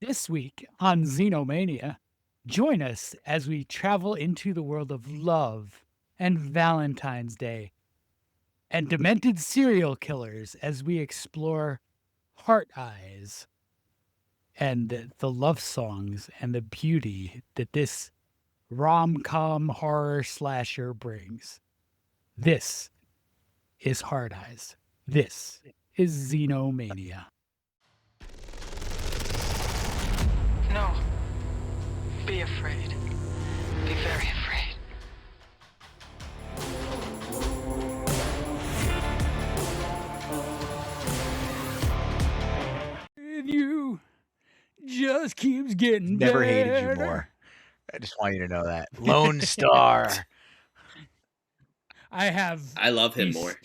This week on Xenomania, join us as we travel into the world of love and Valentine's Day and demented serial killers as we explore Heart Eyes and the love songs and the beauty that this rom-com horror slasher brings. This is Heart Eyes. This is Xenomania. No. Be afraid. Be very afraid. And you just keeps getting Never better. hated you more. I just want you to know that. Lone Star. I love him the more.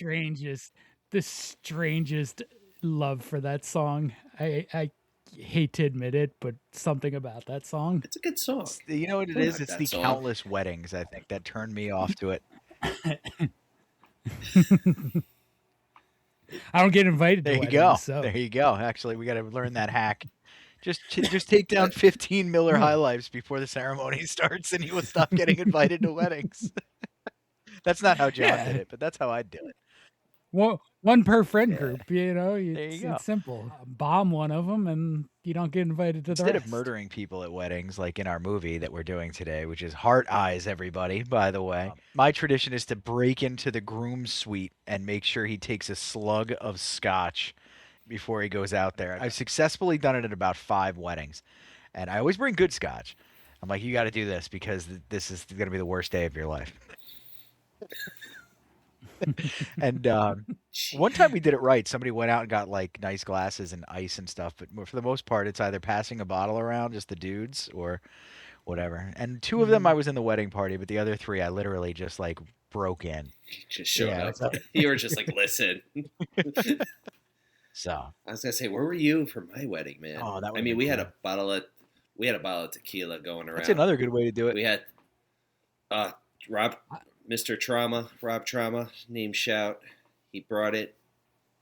The strangest love for that song. I hate to admit it, but something about that song. It's a good song. You know what it I is? like It's that the song. countless weddings, I think, that turned me off to it. I don't get invited to There you weddings, go. so There you go. Actually, we got to learn that hack. Just take down 15 Miller High Lifes before the ceremony starts, and you will stop getting invited to weddings. That's not how John did it, but that's how I'd do it. one per friend Yeah. group, you know. There you go. It's simple. Bomb one of them, and you don't get invited to the Instead rest. of murdering people at weddings, like in our movie that we're doing today, which is Heart Eyes, everybody, by the way, my tradition is to break into the groom's suite and make sure he takes a slug of scotch before he goes out there. I've successfully done it at about 5 weddings, and I always bring good scotch. I'm like, you got to do this because this is going to be the worst day of your life. And one time we did it right. Somebody went out and got like nice glasses and ice and stuff, but for the most part, it's either passing a bottle around, just the dudes, or whatever. And 2 of them I was in the wedding party, but the other 3 I literally just like broke in. Just showed Yeah, up. You were just like, listen. So I was gonna say, where were you for my wedding, man? Oh, that I would've mean, been we had cool. a bottle of tequila going around. that's another good way to do it. We had Mr. Rob Trauma, name shout. He brought it.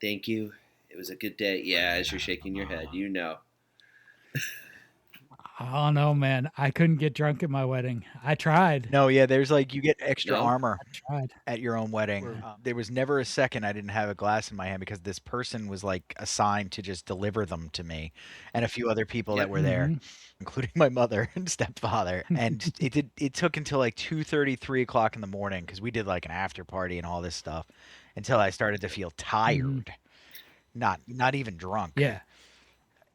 Thank you. It was a good day. Yeah, as you're shaking your head, you know. Oh no, man! I couldn't get drunk at my wedding. I tried. No, yeah, there's like you get extra No? armor Tried. at your own wedding. There was never a second I didn't have a glass in my hand because this person was like assigned to just deliver them to me and a few other people that were there, including my mother and stepfather. And it took until like 2:30, 3 o'clock in the morning because we did like an after party and all this stuff until I started to feel tired. Not even drunk. Yeah.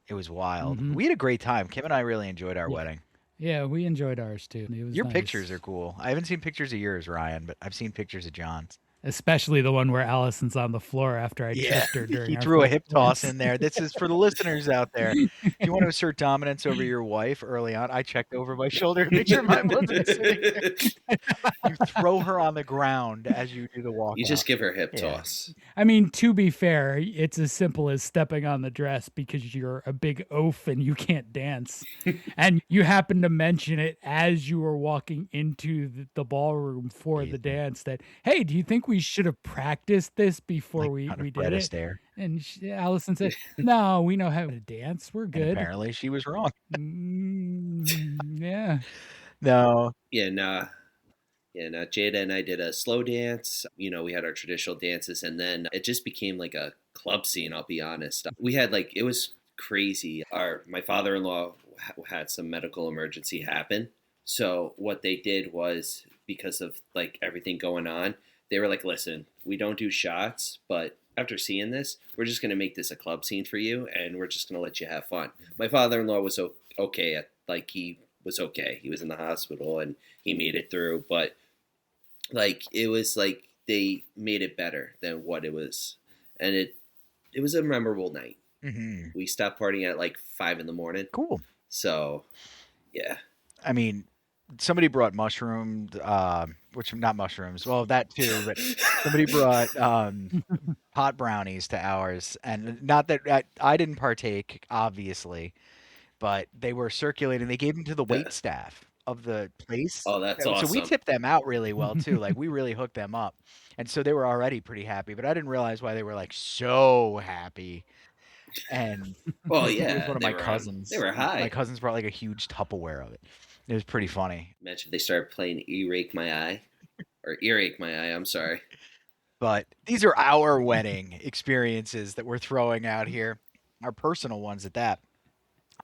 It was wild. We had a great time. Kim and I really enjoyed our wedding. Yeah, we enjoyed ours too. It was Your nice. pictures are cool. I haven't seen pictures of yours, Ryan, but I've seen pictures of John's. Especially the one where Allison's on the floor after I tripped her during He our threw a first hip dance. toss in there. This is for the listeners out there. If you want to assert dominance over your wife early on, I checked over my shoulder to make sure my mother was sitting there. You throw her on the ground as you do the walk. You just give her a hip toss. I mean, to be fair, it's as simple as stepping on the dress because you're a big oaf and you can't dance. And you happen to mention it as you were walking into the ballroom for the dance that, hey, do you think we should have practiced this before we did Fred it? Astaire. And Allison said, no, we know how to dance. We're And good. apparently she was wrong. Yeah. No. Yeah, nah. Jada and I did a slow dance. You know, we had our traditional dances, and then it just became like a club scene, I'll be honest. We had it was crazy. My father-in-law had some medical emergency happen. So what they did was, because of like everything going on, they were like, listen, we don't do shots, but after seeing this, we're just going to make this a club scene for you, and we're just going to let you have fun. My father-in-law was okay. He was okay. He was in the hospital, and he made it through. But, it was like they made it better than what it was. And it was a memorable night. Mm-hmm. We stopped partying at 5 in the morning. Cool. So, yeah. I mean, somebody brought mushrooms, which not mushrooms. Well, that too, but somebody brought pot brownies to ours, and not that I didn't partake, obviously, but they were circulating. They gave them to the wait staff of the place. Oh, that's So we awesome. tipped them out really well too. We really hooked them up, and so they were already pretty happy. But I didn't realize why they were so happy. and Well, it was yeah, one of they my were cousins. they were My high. cousins brought like a huge Tupperware of it. It was pretty funny. Imagine if they started playing "Earake My Eye" or "Earache My Eye." I'm sorry. But these are our wedding experiences that we're throwing out here, our personal ones at that.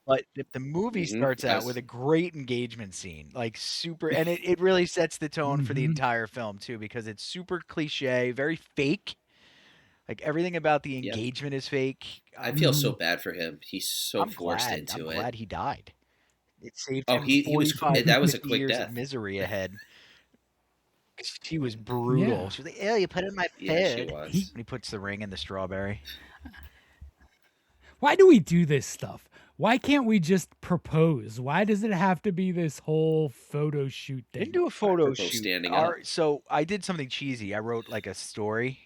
But if the movie starts I out with was, a great engagement scene, like super, and it really sets the tone for the Mm-hmm. entire film too, because it's super cliche, very fake. Like everything about the yep. engagement is fake. I feel so Mm-hmm. bad for him. He's so I'm forced glad. I'm into it. glad he died. It saved Oh, him he was 45 to that was a 50 quick years of death. misery ahead. She was brutal. Yeah. She was like, "Oh, you put it in my Yeah, she food." He. was. He puts the ring in the strawberry. Why do we do this stuff? Why can't we just propose? Why does it have to be this whole photo shoot I didn't thing? do a I photo propose shoot. standing up. So I did something cheesy. I wrote like a story,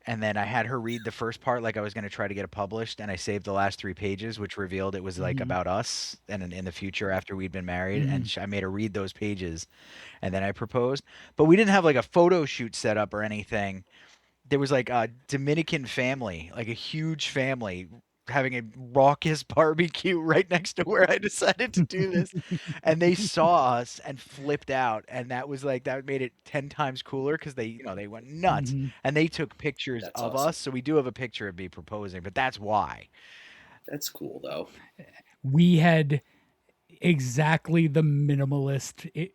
and then I had her read the first part like I was going to try to get it published, and I saved the last 3 pages, which revealed it was like Mm-hmm. about us and in the future after we'd been married. Mm-hmm. And I made her read those pages, and then I proposed. But we didn't have like a photo shoot set up or anything. There was like a Dominican family, like a huge family, having a raucous barbecue right next to where I decided to do this. And they saw us and flipped out. And that was like, that made it 10 times cooler because they went nuts. Mm-hmm. And they took pictures That's of awesome. us. So we do have a picture of me proposing, but that's why. That's cool though. We had exactly the minimalist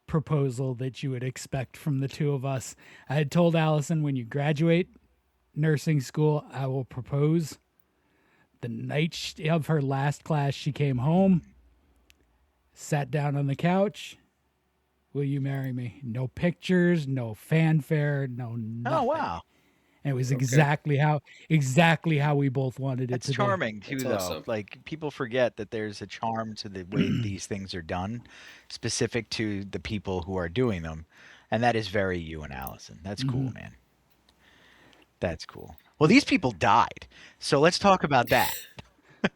proposal that you would expect from the two of us. I had told Allison, when you graduate nursing school, I will propose. The night of her last class, she came home, sat down on the couch. Will you marry me? No pictures, no fanfare, no Oh, nothing. wow. And it was Okay. exactly how we both wanted it That's to charming too, That's though. awesome. Like people forget that there's a charm to the way these things are done, specific to the people who are doing them, and that is very you and Allison. That's cool, man. That's cool. Well, these people died, so let's talk about that. be.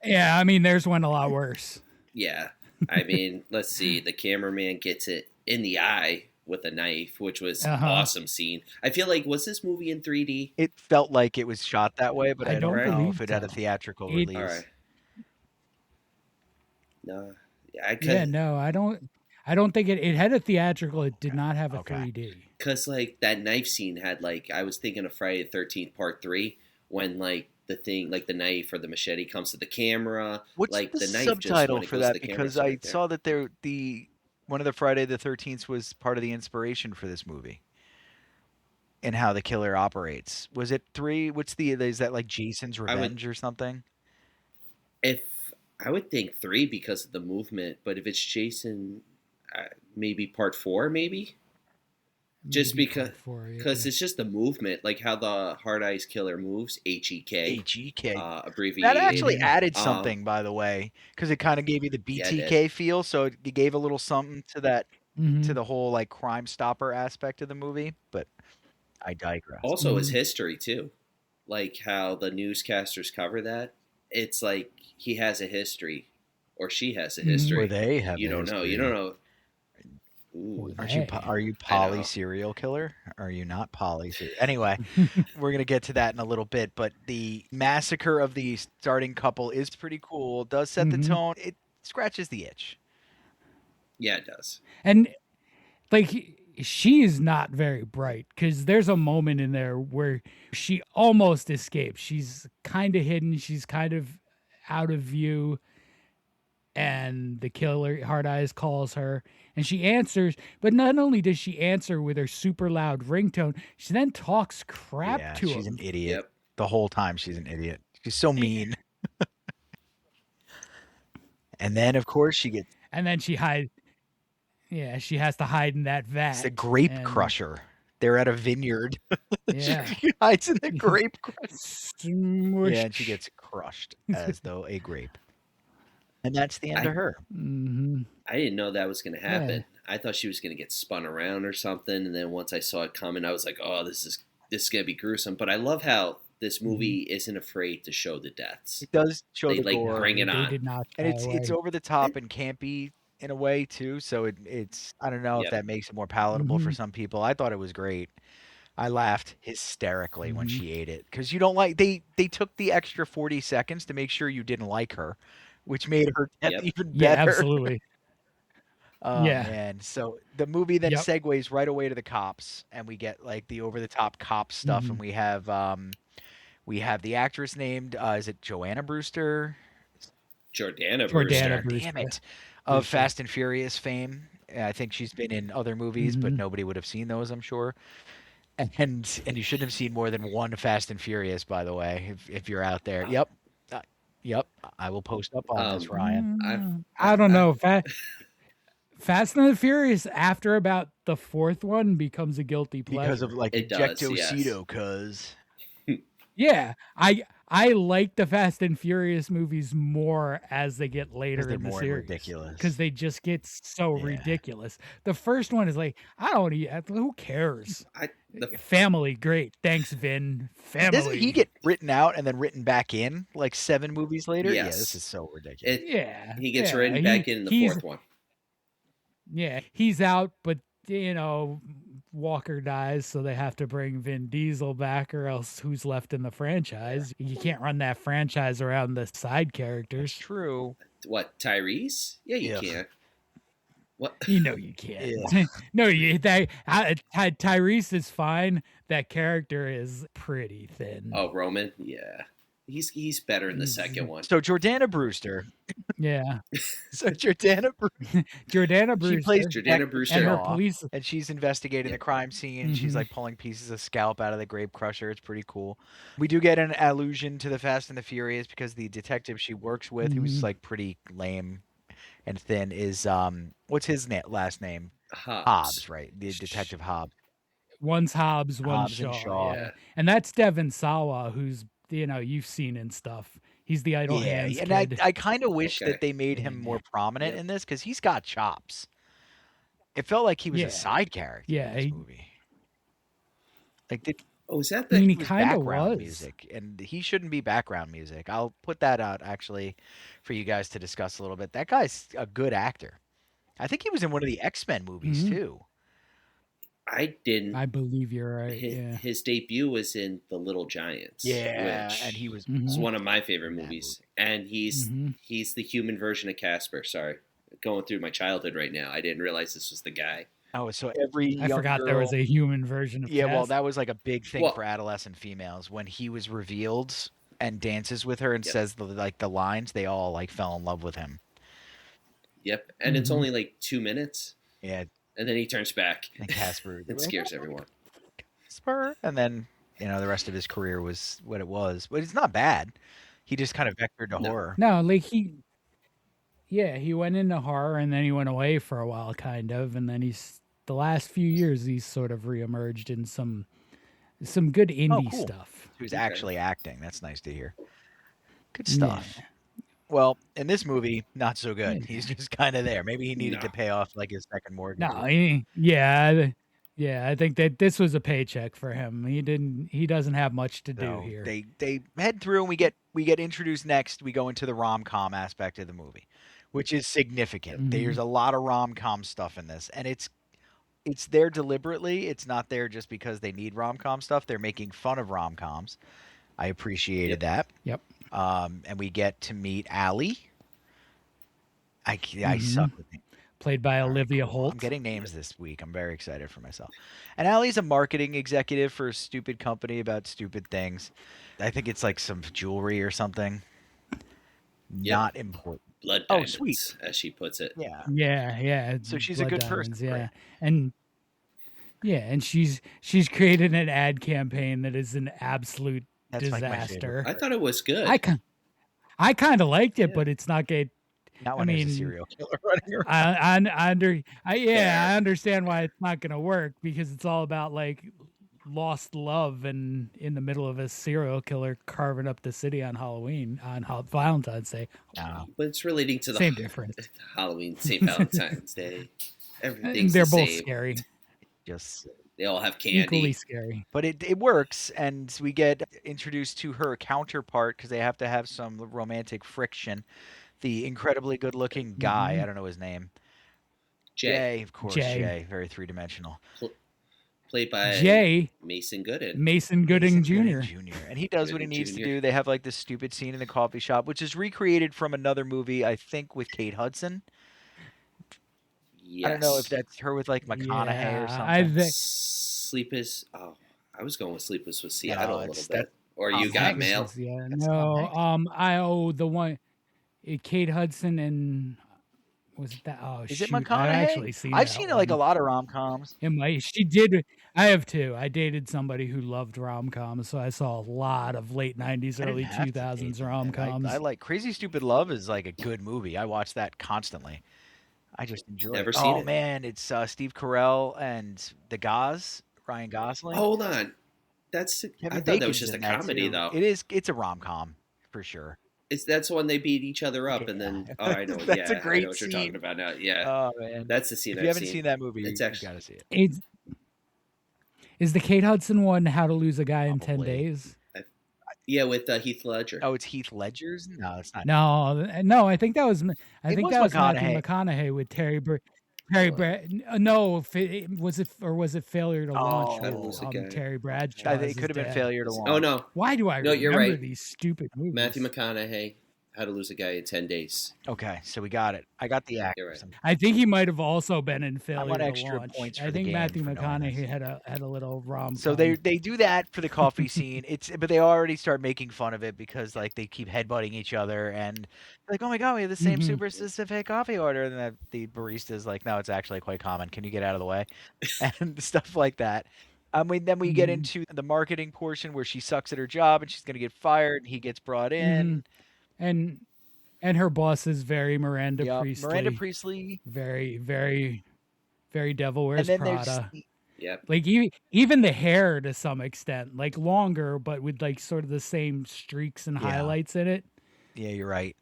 Yeah, I mean, there's one a lot worse. Yeah. I mean, let's see. The cameraman gets it in the eye with a knife, which was awesome scene. I feel like, was this movie in 3D? It felt like it was shot that way, but I I don't don't know believe if it had a so. theatrical It- release. All right. No, I could. Yeah, no, I don't think it had a theatrical. It did not have a Okay. 3D. Because like that knife scene had like, I was thinking of Friday the 13th Part 3 when like the thing, like the knife or the machete comes to the camera. What's like the the knife just subtitle when it for goes to that? the camera, Because it's I right there. saw that the one of the Friday the 13th was part of the inspiration for this movie and how the killer operates. Was it 3? Is that like Jason's would- Revenge or something? If I would think 3 because of the movement, but if it's Jason, maybe Part 4, maybe just Maybe because part 4, yeah. it's just the movement, like how the Hard Eyes Killer moves, HEK, HEK. abbreviated. That actually added Um, something, by the way, because it kind of gave you the Yeah, it BTK feel. So it gave a little something to that, Mhm. to the whole like Crime Stopper aspect of the movie. But I digress. Also, his history too, like how the newscasters cover that. It's like he has a history, or she has a history. Or they have. You a don't know. You history. don't know. Ooh. Are you I know. poly serial killer? Are you not poly? Anyway, we're gonna get to that in a little bit. But the massacre of the starting couple is pretty cool. It does set the tone. It scratches the itch. Yeah, it does. And like she is not very bright because there's a moment in there where she almost escapes. She's kind of hidden. She's kind of out of view. And the killer, Hard Eyes, calls her and she answers. But not only does she answer with her super loud ringtone, she then talks crap Yeah, to she's him. an idiot. Yep. The whole time she's an idiot. She's so mean. And then, of course, she gets And then she hides. Yeah, she has to hide in that vat. it's the grape and- crusher. They're at a vineyard. Yeah. She hides in the grape crusher. Smush. Yeah, and she gets crushed as though a grape. And that's the end of her. Mhm. I didn't know that was going to happen. I thought she was going to get spun around or something, and then once I saw it coming, I was like, "Oh, this is going to be gruesome." But I love how this movie isn't afraid to show the deaths. It does show They, the like, gore. bring it They on. did not. And shy it's away. over the top and campy in a way too. So it's I don't know if Yep. that makes it more palatable for Mhm. some people. I thought it was great. I laughed hysterically when she ate it because you don't like they took the extra 40 seconds to make sure you didn't like her, which made her death Yep. even Yeah, better. absolutely. Oh Yeah. man. So the movie then Yep. segues right away to the cops, and we get like the over the top cop stuff, and we have the actress named is it Joanna Brewster? Jordana Jordana Brewster. Brewster. Damn it. Of Fast and Furious fame. I think she's been in other movies, but nobody would have seen those, I'm sure. And you shouldn't have seen more than one Fast and Furious, by the way, if you're out there. Yep. Yep. I will post up on this, Ryan. I don't know. Fast and the Furious, after about the fourth one, becomes a guilty pleasure. Because of like It does, Ejectocito, cuz. Yeah, I like the Fast and Furious movies more as they get later they're in the more series ridiculous. because they just get so Yeah. ridiculous. The first one is like, I don't eat. Who cares? The Family, great. Thanks, Vin. Family. Doesn't he get written out and then written back in like 7 movies later? Yeah, Yes. this is so ridiculous. Yeah, He gets yeah, written back in the he's- fourth one. Yeah, he's out, but you know, Walker dies, so they have to bring Vin Diesel back, or else who's left in the franchise? You can't run that franchise around the side characters. True. What, Tyrese? Yeah, you Yeah. can't. What? You know you can't. Yeah. No, Tyrese is fine. That character is pretty thin. Oh, Roman? Yeah. He's better in the second one. So Jordana Brewster. Yeah, Jordana Brewster. Jordana Brewster. She plays Jordana Detective Brewster. and her Shaw, police. and she's investigating the crime scene. She's Mhm. like pulling pieces of scalp out of the grape crusher. It's pretty cool. We do get an allusion to the Fast and the Furious because the detective she works with, who's Mhm. like pretty lame and thin, is what's his last name? Hobbs. Hobbs, right? The detective Hobbs. One's Hobbs, one's Hobbs and Shaw. Shaw. Yeah. And that's Devon Sawa, who's you've seen in stuff. He's the idle hands and kid. I kind of wish Okay. that they made him more prominent Yep. in this because he's got chops. It felt like he was Yeah. a side character Yeah, in this he- movie. Like the Oh, is that I mean, the... he was kind of background was. music, and he shouldn't be background music. I'll put that out actually for you guys to discuss a little bit. That guy's a good actor. I think he was in one of the X-Men movies Mhm. too. I didn't... I believe you're right. his, Yeah. his debut was in The Little Giants. Yeah, which and he was is Mhm. one of my favorite in that movies. And he's the human version of Casper. Sorry. Going through my childhood right now. I didn't realize this was the guy. oh, so every I young forgot there was girl- a human version of Yeah, well, Casper. that was like a big thing Well- for adolescent females when he was revealed and dances with her and Yep. says the lines. They all like fell in love with him. Yep. And it's Mhm. only like 2 minutes. Yeah, And then he turns back. and Casper It scares everyone. Casper, and then the rest of his career was what it was. But it's not bad. He just kind of vectored to No. horror. No, like he went into horror and then he went away for a while, kind of, and then the last few years he's sort of reemerged in some good indie cool. stuff. He was Okay. actually acting. That's nice to hear. Good stuff. Well, in this movie, not so good. Yeah. He's just kind of there. Maybe he needed to No. pay off like his second mortgage. No, I think that this was a paycheck for him. He doesn't have much to do So here. They head through and we get introduced next. We go into the rom-com aspect of the movie, which is significant. Mhm. There's a lot of rom-com stuff in this, and it's there deliberately. It's not there just because they need rom-com stuff. They're making fun of rom-coms. I appreciated that. Yep. And we get to meet Allie. I Mhm. suck with names. Played by All right, Olivia cool. Holt. I'm getting names this week. I'm very excited for myself. And Allie's a marketing executive for a stupid company about stupid things. I think it's like some jewelry or something. Yep. Not important. Blood Oh, diamonds, sweet. as she puts it. Yeah. Yeah. So she's a Blood good person, Diamonds, great. and she's created an ad campaign that is an absolute That's like my disaster. favorite. I thought it was good. I kind of liked it, Yeah. but it's not good. Not I when there's a mean, serial killer running around. I understand why it's not going to work because it's all about like lost love and in the middle of a serial killer carving up the city on Halloween on Valentine's Day. No. But it's relating to the Same difference. Halloween, St. Valentine's Day. Everything's They're the both same. scary, Just They all have equally candy. scary. but it works, and we get introduced to her counterpart because they have to have some romantic friction. The incredibly good-looking guy, Mhm. I don't know his name. Jay. Of course, Jay. Jay. Very three-dimensional. played by Jay Mason Gooden. Mason Gooding Jr. And he does what he Gooding needs to Jr.. do. They have like this stupid scene in the coffee shop, which is recreated from another movie, I think, with Kate Hudson. Yes. I don't know if that's her with like McConaughey or Yeah, something. Sleepless. Oh, I was going with Sleepless with Seattle a little that- bit. Or Tom You Got Hanks. Mail. Yeah, That's Tom no. Hanks. The one, Kate Hudson and was it that? Oh Is it shoot, I've McConaughey? actually seen I've that seen one. like a lot of rom-coms. It might. She did. I have too. I dated somebody who loved rom-coms, so I saw a lot of late '90s, I didn't early have to date 2000s them, man. rom-coms. I like Crazy Stupid Love is like a good movie. I watch that constantly. I just enjoy Never it. seen Oh it. man, it's Steve Carell and the Gaz, Ryan Gosling. Hold on. That's Kevin I thought that Bacon's was just a in that, comedy too. though. It's a rom-com for sure. That's when they beat each other up and then Yeah. I know. That's a I great know what you're talking scene. about now. Yeah. Oh man. That's the scene If I've you haven't seen. seen that movie, It's you actually gotta see it. Is the Kate Hudson one How to Lose a Guy in 10 Probably. Days? Yeah, with Heath Ledger. Oh, it's Heath Ledger's? No, it's not. No. I think that was. I It think was that was Matthew McConaughey. McConaughey with Terry. Was it Failure to Launch How to with Lose a Guy. Terry Bradshaw? I as think it his could have been dad? Failure to Launch. Oh no, Why do I No, you're remember right. these stupid movies? Matthew McConaughey. How to Lose a Guy in 10 Days. Okay, so we got it. I got the You're actors. right. I think he might have also been in Failure want to extra Launch. points I for the think game Matthew for knowing McConaughey this. had a little rom. So they do that for the coffee scene. But they already start making fun of it because like they keep headbutting each other and like, oh my god, we have the same super specific coffee order, and the barista's like, no, it's actually quite common. Can you get out of the way? And stuff like that. Then we get into the marketing portion where she sucks at her job and she's gonna get fired, and he gets brought in. And her boss is very Miranda Yep, Priestley. Miranda Priestley. Very, very, very Devil Wears And then Prada. Yep. Like even the hair to some extent, like longer, but with like sort of the same streaks and highlights in it. Yeah, you're right.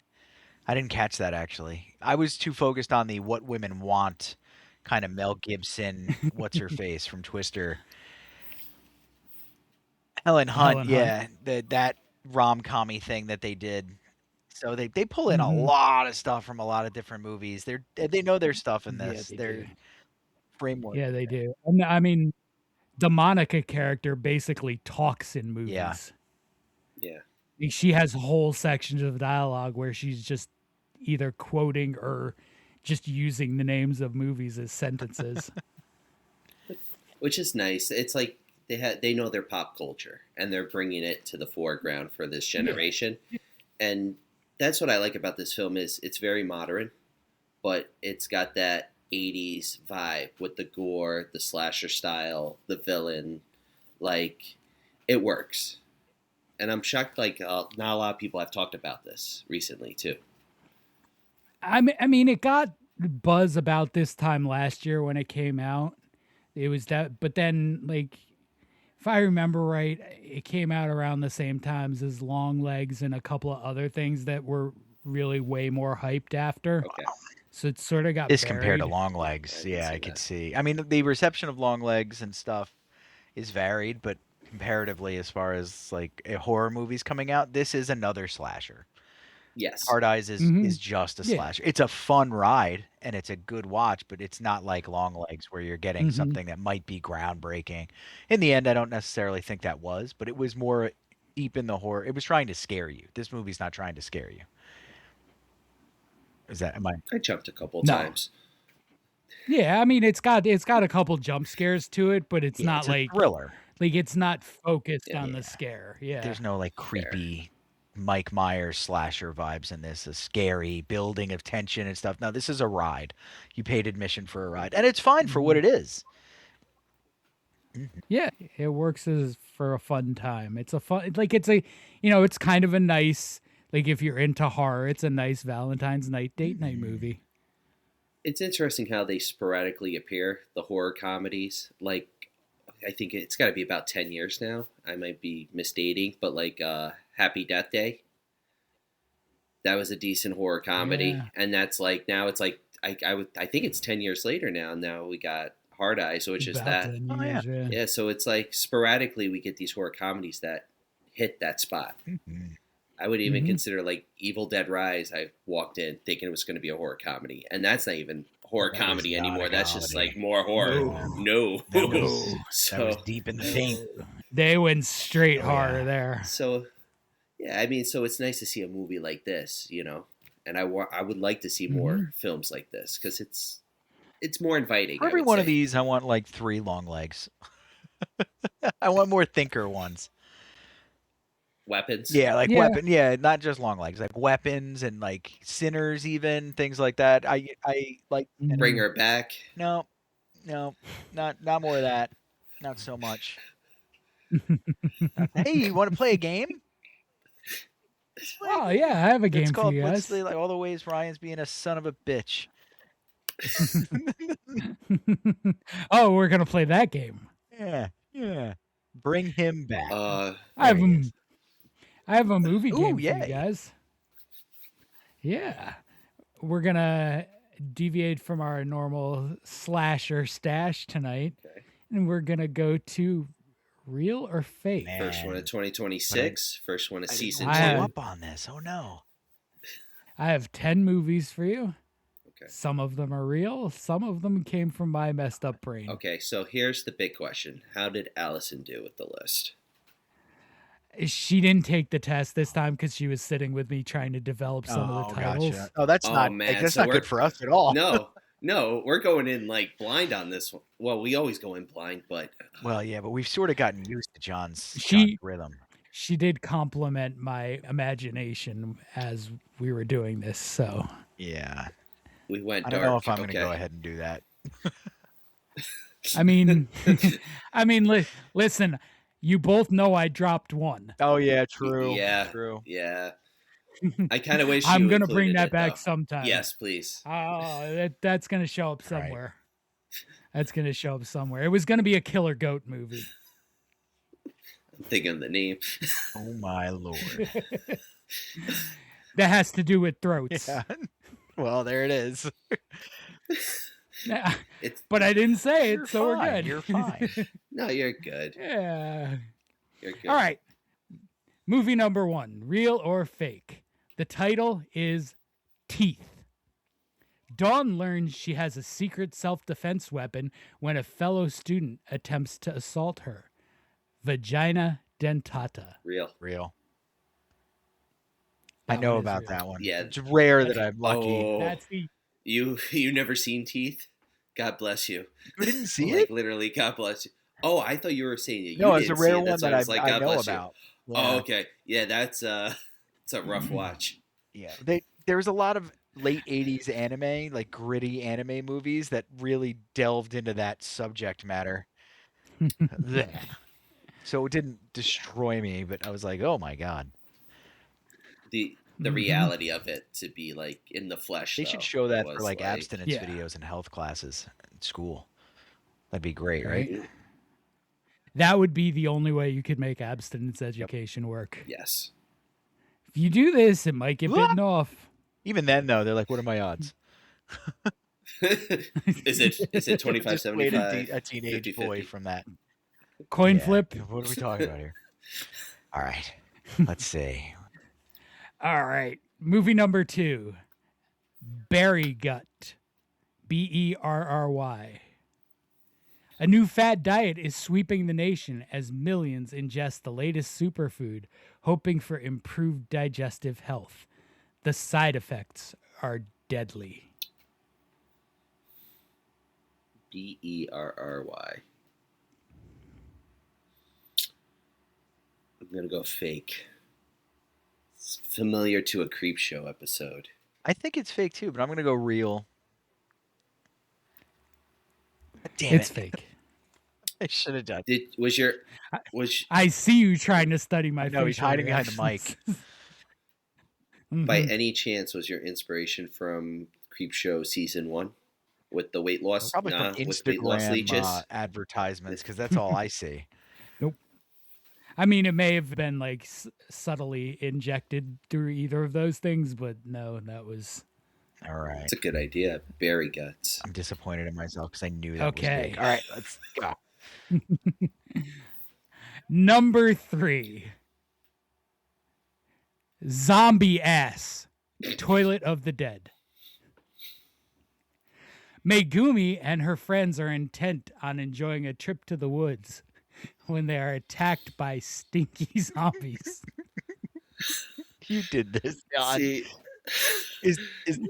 I didn't catch that actually. I was too focused on the what women want kind of Mel Gibson, what's her face from Twister. Helen Hunt, yeah, that rom-com-y thing that they did. So they pull in a lot of stuff from a lot of different movies. They know their stuff in this. Their framework. Yeah, they do. And I mean, the Monica character basically talks in movies. Yeah. Like, she has whole sections of dialogue where she's just either quoting or just using the names of movies as sentences. Which is nice. It's like they know their pop culture and they're bringing it to the foreground for this generation. And that's what I like about this film is it's very modern, but it's got that 80s vibe with the gore, the slasher style, the villain. Like, it works. And I'm shocked, like, not a lot of people have talked about this recently, too. I mean, it got buzz about this time last year when it came out. It was that, but then, like, if I remember right, it came out around the same times as Long Legs and a couple of other things that were really way more hyped after. Okay. So it sort of got This buried. compared to Long Legs, I could see. I mean, the reception of Long Legs and stuff is varied, but comparatively, as far as like horror movies coming out, this is another slasher. Yes. Hard Eyes is just a slasher. It's a fun ride and it's a good watch, but it's not like Long Legs where you're getting something that might be groundbreaking. In the end, I don't necessarily think that was, but it was more deep in the horror. It was trying to scare you. This movie's not trying to scare you. I jumped a couple times. Yeah, I mean it's got a couple jump scares to it, but it's not it's like a thriller. Like it's not focused on the scare. Yeah. There's no like creepy Mike Myers slasher vibes in this, a scary building of tension and stuff. No, this is a ride. You paid admission for a ride, and it's fine for what it is. Yeah, it works as for a fun time. It's a fun, like it's a, it's kind of a nice, like if you're into horror, it's a nice Valentine's night date night movie. It's interesting how they sporadically appear, the horror comedies. Like, I think it's got to be about 10 years now. I might be misdating, but like Happy Death Day. That was a decent horror comedy. Yeah. And that's like, now it's like, I think it's 10 years later now. Now we got Hard Eye, so it's just About that. 10 years, Yeah, so it's like sporadically we get these horror comedies that hit that spot. I would even consider like Evil Dead Rise. I walked in thinking it was going to be a horror comedy, and that's not even horror That is comedy not a anymore. That's just comedy. like more horror. No. That was, No. that was So deep in the paint. They went straight Oh, horror yeah. there. so yeah, I mean, so it's nice to see a movie like this, and I would like to see more films like this because it's more inviting. For I every would one say. of these, I want like 3 long legs. I want more thinker ones. Weapons. Yeah, like Yeah. weapon. Yeah, not just long legs, like weapons and like sinners, even things like that. I like. Bring her back. No, not more of that. Not so much. Hey, you want to play a game? Oh yeah, I have a game It's for called you What's guys. the, like all the ways Ryan's being a son of a bitch. Oh, we're gonna play that game. Yeah. Bring him back. I There have he is. I have a movie Ooh, game for you yay. guys. Yeah, we're gonna deviate from our normal slasher stash tonight, Okay. and we're gonna go to real or fake. Man. First one of 2026. First one of I season didn't 2. grow I- up on this. Oh no. I have 10 movies for you. Okay. Some of them are real. Some of them came from my messed up brain. Okay, so here's the big question: how did Allison do with the list? She didn't take the test this time because she was sitting with me trying to develop some of the titles. Gotcha. Oh, that's Oh, not. man, That's so not good for us at all. No, we're going in like blind on this one. Well, we always go in blind, but Well, yeah, but we've sort of gotten used to John's rhythm. She did compliment my imagination as we were doing this. So Yeah. we went I dark. don't know if I'm going to Okay. go ahead and do that. I mean, listen, you both know I dropped one. Oh yeah, true. Yeah, True. yeah. I kind of wish I'm you gonna bring included that it, back though. sometime. Yes, please. Oh, that's gonna show up All right. somewhere. That's gonna show up somewhere. It was gonna be a killer goat movie. I'm thinking of the name. Oh my lord. That has to do with throats. Yeah. Well, there it is. It's But I didn't say You're it, so we're fine, good. you're fine. no, you're good. Yeah. You're good. All right. Movie number 1, real or fake. The title is Teeth. Dawn learns she has a secret self-defense weapon when a fellow student attempts to assault her. Vagina dentata. Real. I That know one is about real. that one. Yeah. It's rare that I'm lucky. Oh, That's the you never seen Teeth? God bless you. You didn't see Like it? literally, God bless you. Oh, I thought you were saying it. No, You it's a didn't see rare it. one That's that why I was like, I God know bless you. about. Oh, Yeah. okay. Yeah, it's a rough watch. Yeah, there's a lot of late 80s anime, like gritty anime movies that really delved into that subject matter. Blech. So it didn't destroy me, but I was like, oh my god. The Mhm. reality of it to be like in the flesh. They though, should show that for was like abstinence Yeah. videos in health classes in school. That'd be great, Right. right? That would be the only way you could make abstinence education work. Yes. If you do this, it might get Ah! bitten off. Even then though, they're like, what are my odds? Is it Just wait 25-75? a teenage boy 50-50? from that. Coin Yeah. flip. What are we talking about here? All right. Let's see. All right. Movie number 2. Berry Gut. Berry. A new fad diet is sweeping the nation as millions ingest the latest superfood, hoping for improved digestive health. The side effects are deadly. Berry. I'm gonna go fake. It's familiar to a creep show episode. I think it's fake too, but I'm gonna go real. Damn It's it. fake. I should have done. Was I see you trying to study my No, he's facial hiding behind the reactions. by Mhm. any chance was your inspiration from Creep Show season 1 with the weight loss? Probably Nah, from with weight loss Instagram leeches. advertisements because that's all I see. I mean, it may have been like subtly injected through either of those things, but no, that was All right. It's a good idea. Berry guts. I'm disappointed in myself because I knew that was Okay. big. All right, let's go. number 3. Zombie ass. Toilet of the dead. Megumi and her friends are intent on enjoying a trip to the woods when they are attacked by stinky zombies. You did this, John. See, Is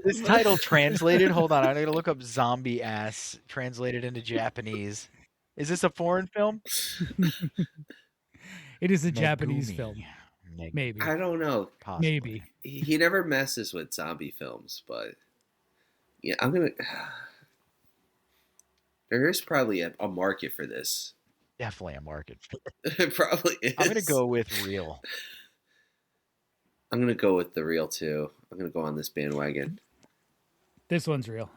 this title translated? Hold on, I gotta look up zombie ass translated into Japanese. Is this a foreign film? It is a Japanese Megumi. film. Meg- Maybe. I don't know. Possibly. Maybe. He never messes with zombie films, but yeah, I'm gonna. There is probably a market for this. Definitely a market. It probably is. I'm gonna go with real. I'm gonna go with the real too. I'm gonna go on this bandwagon. This one's real.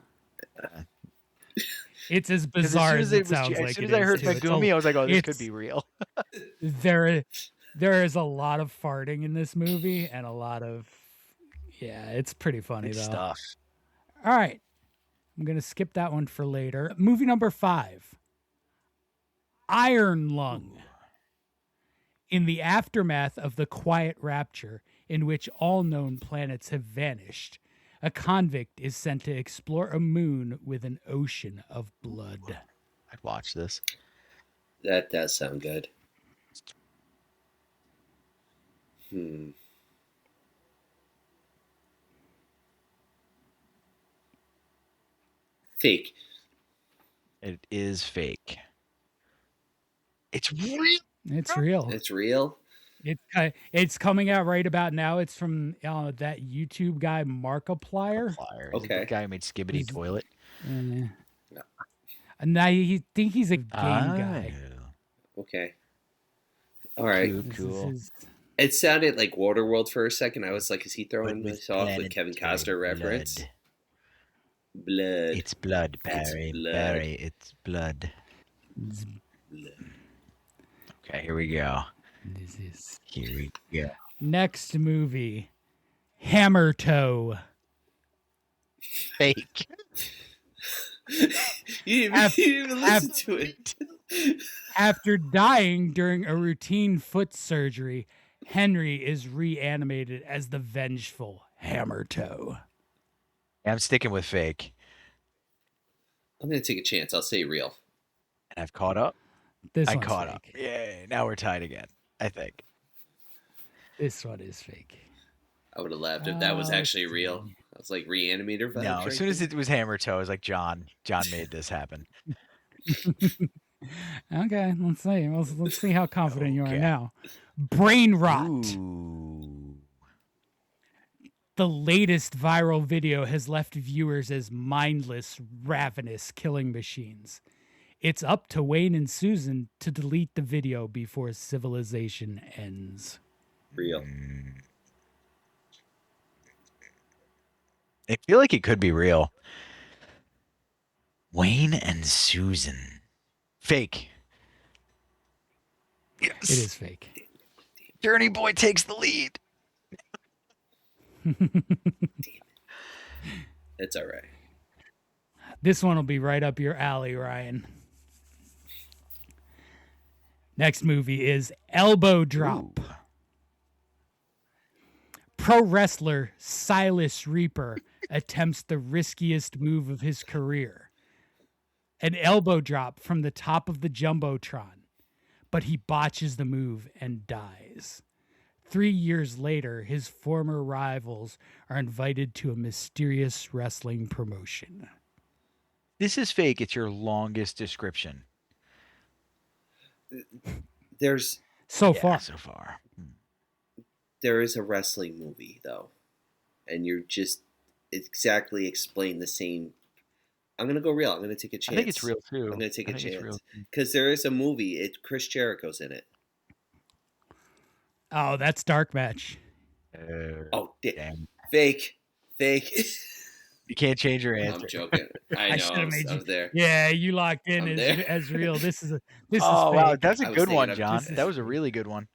It's as bizarre as it sounds like. As soon as I heard Megumi, I was like, "Oh, this could be real." There is a lot of farting in this movie, and a lot of it's pretty funny Good though. stuff. All right, I'm gonna skip that one for later. Movie number 5, Iron Lung. In the aftermath of the Quiet Rapture, in which all known planets have vanished, a convict is sent to explore a moon with an ocean of blood. I'd watch this. That does sound good. Fake. It is fake. It's real. It's real. It's real. It's coming out right about now. It's from that YouTube guy Markiplier. Is it the Okay. guy who made Skibbity Toilet? And now you think he's a game guy. Okay. All right. Cool. It sounded like Waterworld for a second. I was like, is he But throwing with this off with planet Kevin Costner reference? blood. Blood. It's blood, Barry. blood. Barry, it's blood. Okay, here we go. Here we go. Next movie, Hammer Toe. Fake. You didn't even listen to it. After dying during a routine foot surgery, Henry is reanimated as the vengeful Hammer Toe. I'm sticking with fake. I'm going to take a chance. I'll say real. And I've caught up. This I one's caught fake. up. Yay. Now we're tied again, I think. This one is fake. I would have laughed if that was actually real. I was like, reanimator vibes. No, as soon as it was Hammer Toe, I was like, John made this happen. Okay, let's see. Let's see how confident you are Okay. now. Brain Rot. Ooh. The latest viral video has left viewers as mindless, ravenous killing machines. It's up to Wayne and Susan to delete the video before civilization ends. Real. I feel like it could be real. Wayne and Susan. Fake. Yes. It is fake. Journey Boy takes the lead. It's all right. This one will be right up your alley, Ryan. Next movie is Elbow Drop. Ooh. Pro wrestler Silas Reaper attempts the riskiest move of his career. An elbow drop from the top of the Jumbotron, but he botches the move and dies. 3 years later, his former rivals are invited to a mysterious wrestling promotion. This is fake. It's your longest description. There's So far. So far. there is a wrestling movie though, and you're just exactly explain the same. I'm gonna go real. I'm gonna take a chance. I think it's real too. I'm gonna take I a think it's chance real. because there is a movie. Chris Jericho's in it. Oh, that's Dark Match. Oh, Damn. fake. You can't change your answer. I'm joking. I know. should've I'm, made I'm you- there. Yeah, you locked in I'm as, there. as real. This is Oh fake. wow, that's a I was good thinking one, of- John. this is- That was a really good one.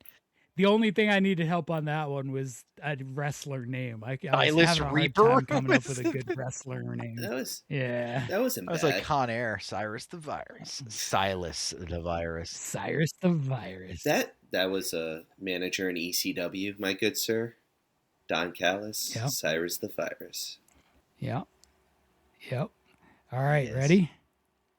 The only thing I needed help on that one was a wrestler name. I was Silas having a hard Reaper time coming up was with a good wrestler name. That wasn't I was bad. like Con Air, Cyrus the Virus, Silas the Virus. Cyrus the Virus. that was a manager in ECW, my good sir, Don Callis, Yep. Cyrus the Virus. Yep. All right, Yes. ready?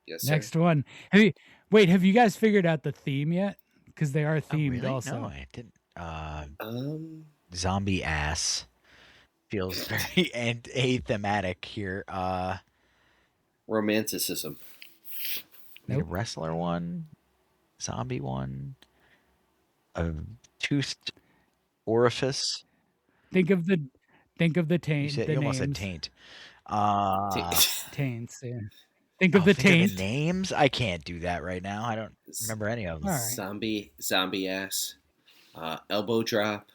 Yes, sir. Next one. Have you guys figured out the theme yet? Because they are Oh, themed really? also. No, I didn't. Um, Zombie ass feels very athematic here. romanticism. Need a Nope. wrestler one, zombie one, a toothed orifice. Think of the You taint. said The you almost said names. taint. Taints. Yeah. Think of the Think of taint. the names. I can't do that right now. I don't remember any of them. All right. Zombie ass. Elbow drop.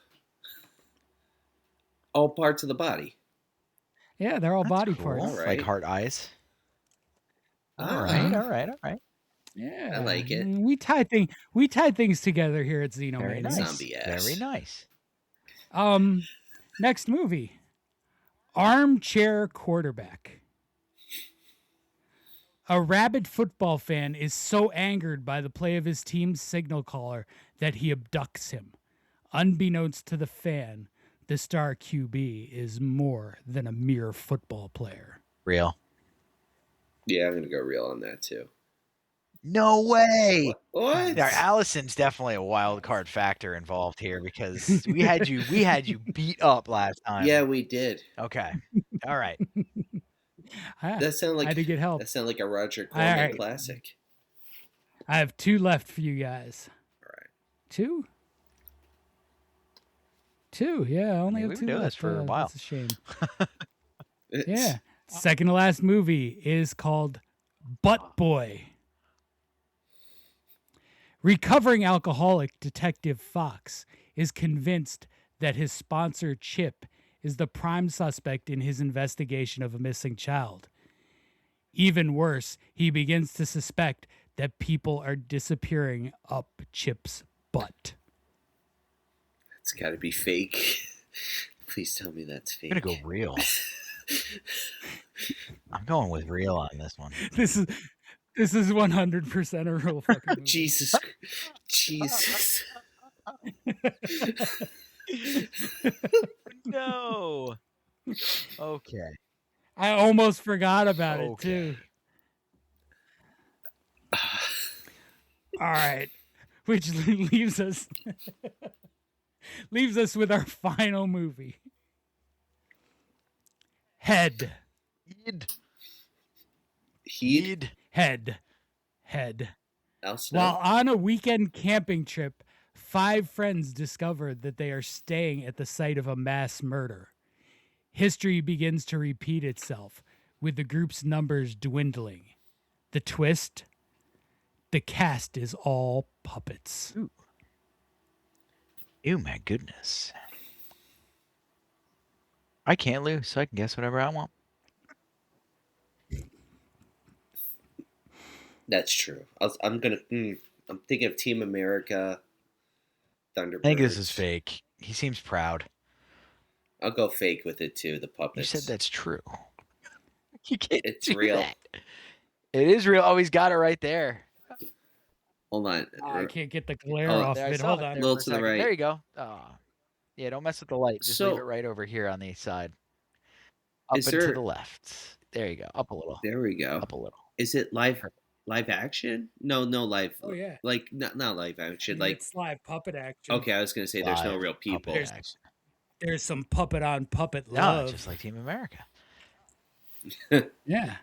All parts of the body. Yeah, they're all That's body cool. parts. All right. Like heart eyes. Ah, All right. Yeah, I like it. We tie things together here at Very Xenomania. nice. Zombie ass. Very nice. Next movie, Armchair Quarterback. A rabid football fan is so angered by the play of his team's signal caller that he abducts him. Unbeknownst to the fan, the star QB is more than a mere football player. Real. Yeah, I'm gonna go real on that too. No way. What? Now, Allison's definitely a wild card factor involved here because we had you beat up last time. Yeah, we did. Okay. All right. That sounded like I had to get help. That sounded like a Roger All Corman right. classic. I have 2 left for you guys. All right. 2? 2, yeah. I only mean, have we've 2 been doing left. this for a while. That's a shame. Yeah. Second to last movie is called Butt Boy. Recovering alcoholic Detective Fox is convinced that his sponsor Chip is the prime suspect in his investigation of a missing child. Even worse, he begins to suspect that people are disappearing up Chip's butt. It's got to be fake. Please tell me that's fake. I'm gonna go real. I'm going with real on this one. This is 100% a real fucking movie. Jesus. No. Okay. I almost forgot about it too. All right, which leaves us with our final movie. Head. Heed. Head. Al Snow. While on a weekend camping trip, 5 friends discover that they are staying at the site of a mass murder. History begins to repeat itself, with the group's numbers dwindling. The twist? The cast is all puppets. Ew, my goodness. I can't lose, so I can guess whatever I want. That's true. I'm thinking of Team America, Thunderbirds. I think this is fake. He seems proud. I'll go fake with it too. The You puppets. said that's true. You can't It's do real. that. It is real. Oh, he's got it right there. Hold on. I can't get the glare Oh, off There, I of it. saw Hold that on. there Little for a to the second. right. There you go. Oh. Yeah, don't mess with the light. Just leave So- it right over here on the side. Up Is and to there- the left. There you go. Up a little. There we go. Up a little. Is it live action? No live. Oh, yeah. Like not live action. Like It's live puppet action. okay, I was gonna say there's no Live real people. puppet There's- action. There's some puppet on puppet No, love. it's just like Team America. Yeah.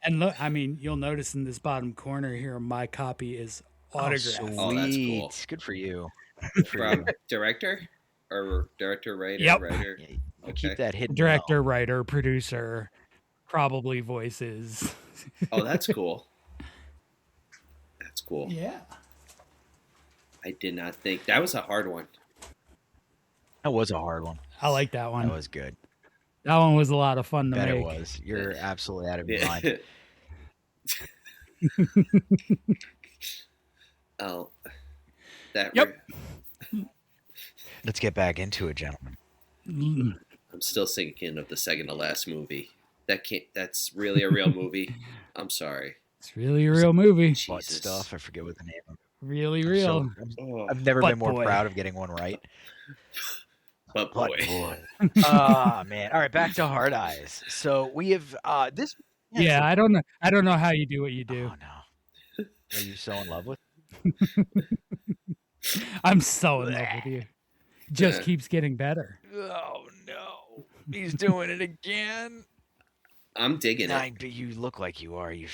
And look, I mean, you'll notice in this bottom corner here, my copy is autographed. Oh, that's cool. Sweet. Good for you. From director or director, writer, Yep. writer. Yeah, you Okay. keep that hidden. Director, writer, producer, probably voices. Oh, that's cool. That's cool. Yeah. I did not think that was a hard one. That was a hard one. I like that one. That was good. That one was a lot of fun to Bet make. it was. You're absolutely out of your mind. Yeah. Oh, that. Yep. Let's get back into it, gentlemen. I'm still thinking of the second to last movie. That's really a real movie. I'm sorry. It's really a real movie. Butt Jesus. stuff. I forget what the name of it. Really I'm real. Oh, I've never Butt been more boy. proud of getting one right. but Butt boy. boy. Ah, man. All right, back to Hard Eyes. So we have this Yeah, I don't know. I don't know how you do what you do. Oh no. Are you so in love with? I'm so in love with you. Just keeps getting better. Oh no. He's doing it again. I'm digging it. You look like you are, you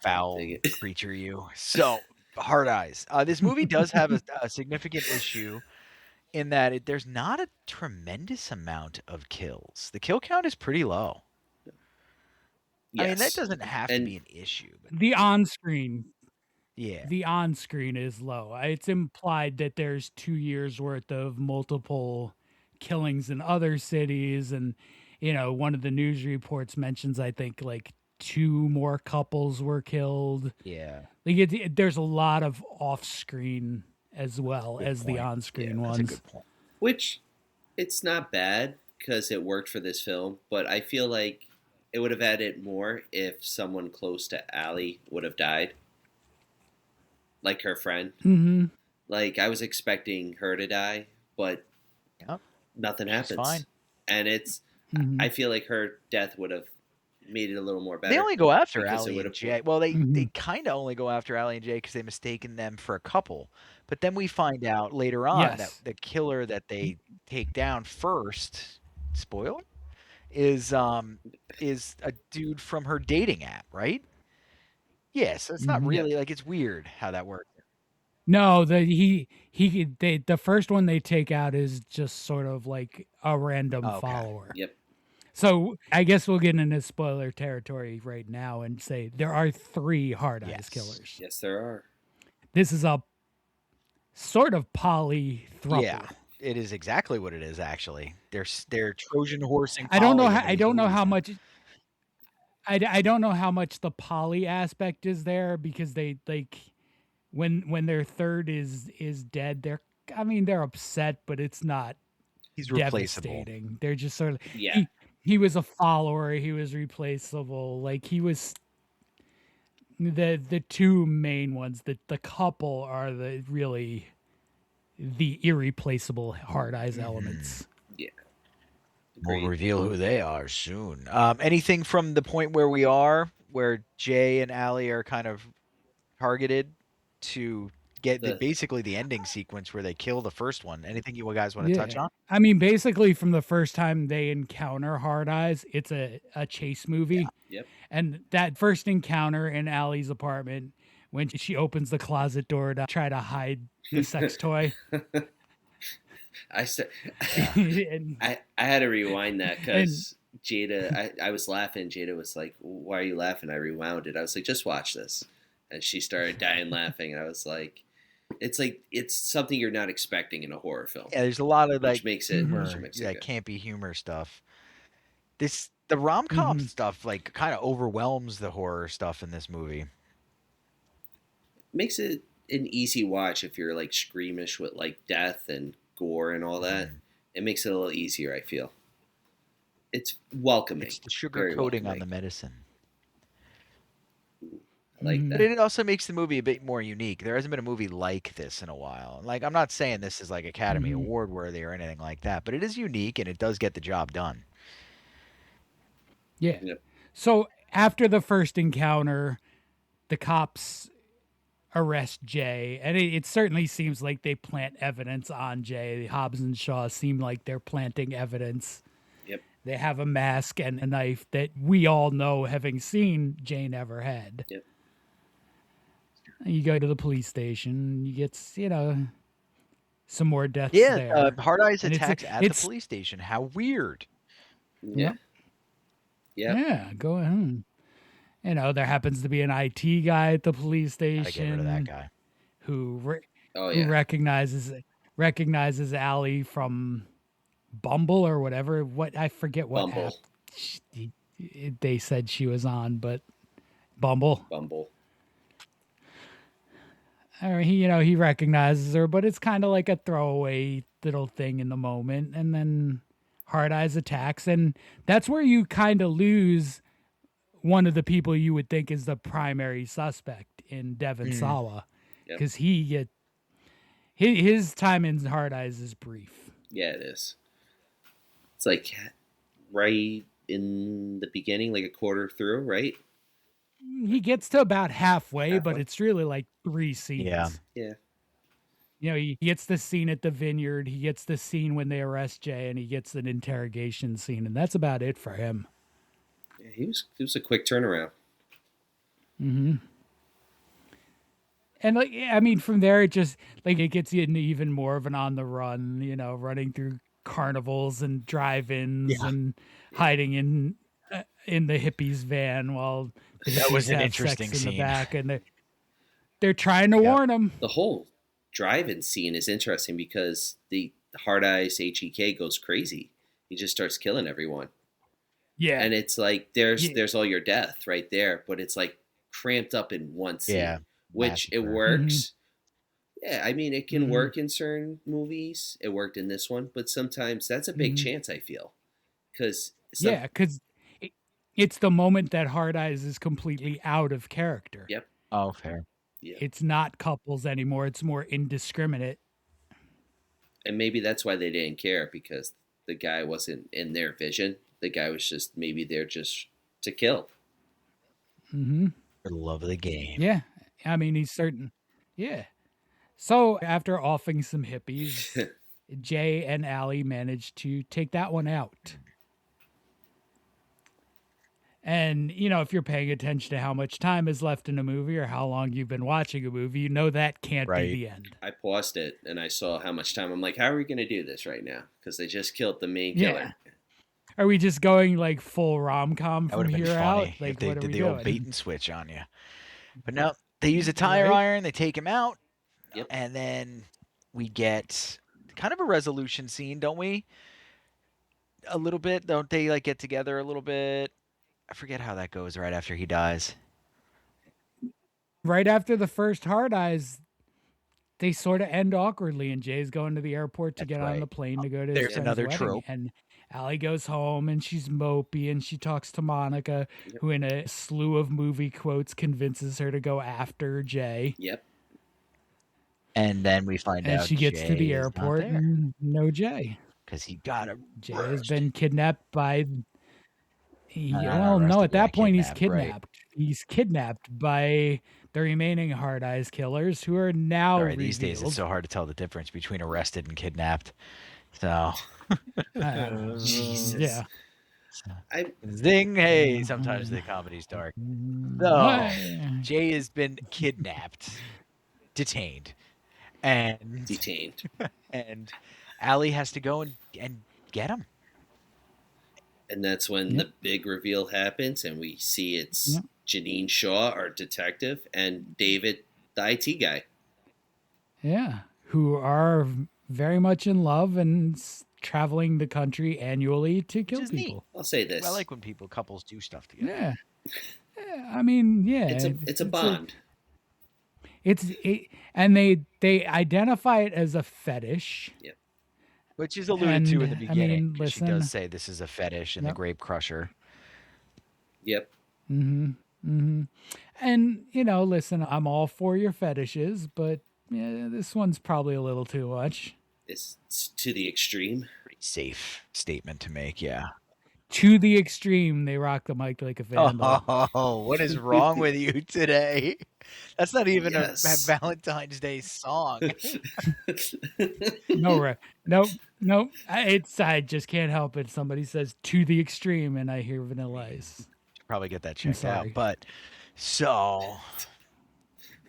foul Dig it. creature, you. So, Hard Eyes. This movie does have a significant issue in that there's not a tremendous amount of kills. The kill count is pretty low. Yes. I mean, that doesn't have to And be an issue. But The on-screen yeah. the on-screen is low. It's implied that there's 2 years worth of multiple killings in other cities, and one of the news reports mentions, I think, like 2 more couples were killed. Yeah. Like there's a lot of off-screen as well Good as the point. on-screen That's ones. a good point. which it's not bad because it worked for this film, but I feel like it would have added more if someone close to Allie would have died. Like her friend. Mm-hmm. Like I was expecting her to die, but Yep. nothing She's happens. fine. And it's Mhm. I feel like her death would have made it a little more better. They only go after because it Allie would and have- Jay. Well, they Mhm. kind of only go after Allie and Jay because they mistaken them for a couple. But then we find out later on that Yes. the killer that they take down first, spoiler, is a dude from her dating app, right? Yeah, so it's not Mhm. really like it's weird how that works. No, the first one they take out is just sort of like a random Okay. follower. Yep. So I guess we'll get into spoiler territory right now and say there are 3 Hard Eyes Yes. killers. Yes, there are. This is a sort of poly throuple. Yeah, it is exactly what it is. Actually, they're Trojan horsing. I don't know Polly how. into I these don't know movies how now. much. I don't know how much the poly aspect is there because they like when their third is dead. They're upset, but it's not He's replaceable. devastating. They're just sort of Yeah. he was a follower. He was replaceable. Like he was. The 2 main ones, the couple are the irreplaceable Hard Eyes elements. We'll Agreed. reveal who they are soon. Anything from the point where we are, where Jay and Allie are kind of targeted to get basically the ending sequence where they kill the first one. Anything you guys want to touch on? I mean, basically, from the first time they encounter Hard Eyes, it's a chase movie. Yep. And that first encounter in Allie's apartment, when she opens the closet door to try to hide the sex toy. I said, And- I had to rewind that because Jada, I was laughing. Jada was like, "Why are you laughing?" I rewound it. I was like, "Just watch this," and she started dying laughing. I was like, it's something you're not expecting in a horror film. Yeah, there's a lot of which like makes it, humor, which makes it yeah, good. campy humor stuff. The rom-com stuff like kind of overwhelms the horror stuff in this movie. Makes it an easy watch if you're like squeamish with like death and gore and all that. It makes it a little easier. I feel it's welcoming. It's the sugar Very coating on welcoming. the medicine. I like Mhm. But that. it also makes the movie a bit more unique. There hasn't been a movie like this in a while. Like, I'm not saying this is like Academy Award worthy or anything like that, but it is unique and it does get the job done. Yeah. Yep. So after the first encounter, the cops arrest Jay, and it certainly seems like they plant evidence on Jay. Hobbs and Shaw seem like they're planting evidence. Yep. They have a mask and a knife that we all know, having seen, Jay never had. Yep. You go to the police station, you get, some more deaths there. Yeah, Hard Eyes And attacks at the it's- police station. How weird. Yeah. Yep. Yeah, go ahead. There happens to be an IT guy at the police station. Gotta get rid of that guy. who Oh who yeah. recognizes Allie from Bumble or whatever. What I forget what Bumble. app they said she was on, but Bumble. Or he recognizes her, but it's kind of like a throwaway little thing in the moment, and then Hard Eyes attacks, and that's where you kind of lose one of the people you would think is the primary suspect in Devon Sawa, Yep. because his time in Hard Eyes is brief. Yeah, it is. It's like right in the beginning, like a quarter through, right? He gets to about halfway, but Halfway. it's really like 3 scenes. Yeah. Yeah. You know, he gets the scene at the vineyard, he gets the scene when they arrest Jay, and he gets an interrogation scene, and that's about it for him. Yeah, he was a quick turnaround. Mm-hmm. And like, I mean, from there it just like it gets you into even more of an on the run, you know, running through carnivals and drive-ins and hiding in the hippies van while the That was hippies an have interesting sex in the scene. back, and they're trying to warn him. The whole drive-in scene is interesting because the Hard Eyes HEK goes crazy. He just starts killing everyone. Yeah, And it's like there's all your death right there, but it's like cramped up in one scene. Yeah. Which it Massacre. works. Yeah, I mean it can work in certain movies. It worked in this one, but sometimes that's a big chance, I feel. Because it's the moment that Hard Eyes is completely out of character. Yep. Oh, fair. Yeah. It's not couples anymore. It's more indiscriminate. And maybe that's why they didn't care, because the guy wasn't in their vision. The guy was just maybe there just to kill. Mm-hmm. For the love of the game. Yeah. I mean, he's certain. Yeah. So after offing some hippies, Jay and Allie managed to take that one out. And, you know, if you're paying attention to how much time is left in a movie or how long you've been watching a movie, you know that can't be the end. I paused it and I saw how much time. I'm like, how are we going to do this right now? Because they just killed the main killer. Are we just going like full RomCom from here out? Like, like, if they what are did we the doing? old bait and switch on you. But no, they use a tire iron, they take him out, and then we get kind of a resolution scene, don't we? A little bit, don't they? Like get together a little bit. I forget how that goes right after he dies. Right after the first Hard Eyes, they sort of end awkwardly, and Jay's going to the airport to get on the plane to go to his There's friend's another wedding, trope. and Allie goes home and she's mopey and she talks to Monica, who in a slew of movie quotes convinces her to go after Jay. Yep. And then we find out she gets to the Jay is airport not there. and no Jay. Because he got him. Jay has been kidnapped by... arrested, at that point he's kidnapped, right. kidnapped. He's kidnapped by the remaining Hard Eyes killers, who are now Sorry, revealed. these days it's so hard to tell the difference between arrested and kidnapped. So... Jesus. Yeah. Zing! Hey, sometimes the comedy's dark. So, Jay has been kidnapped, detained, and and Allie has to go and get him. And that's when the big reveal happens, and we see it's Janine Shaw, our detective, and David, the IT guy. Yeah, who are very much in love and traveling the country annually to kill people. Neat. I'll say this. I like when couples do stuff together. Yeah. I mean, it's a bond. And they identify it as a fetish. Yeah. Which is alluded to in the beginning. I mean, she does say this is a fetish in the Grape Crusher. Yep. Mm-hmm. Mm-hmm. And, you know, listen, I'm all for your fetishes, but this one's probably a little too much. It's to the extreme. Pretty safe statement to make, yeah. To the extreme, they rock the mic like a vandal. Oh, what is wrong with you today? That's not even a Valentine's Day song. No. I just can't help it. Somebody says to the extreme, and I hear Vanilla Ice. Should probably get that checked out. But so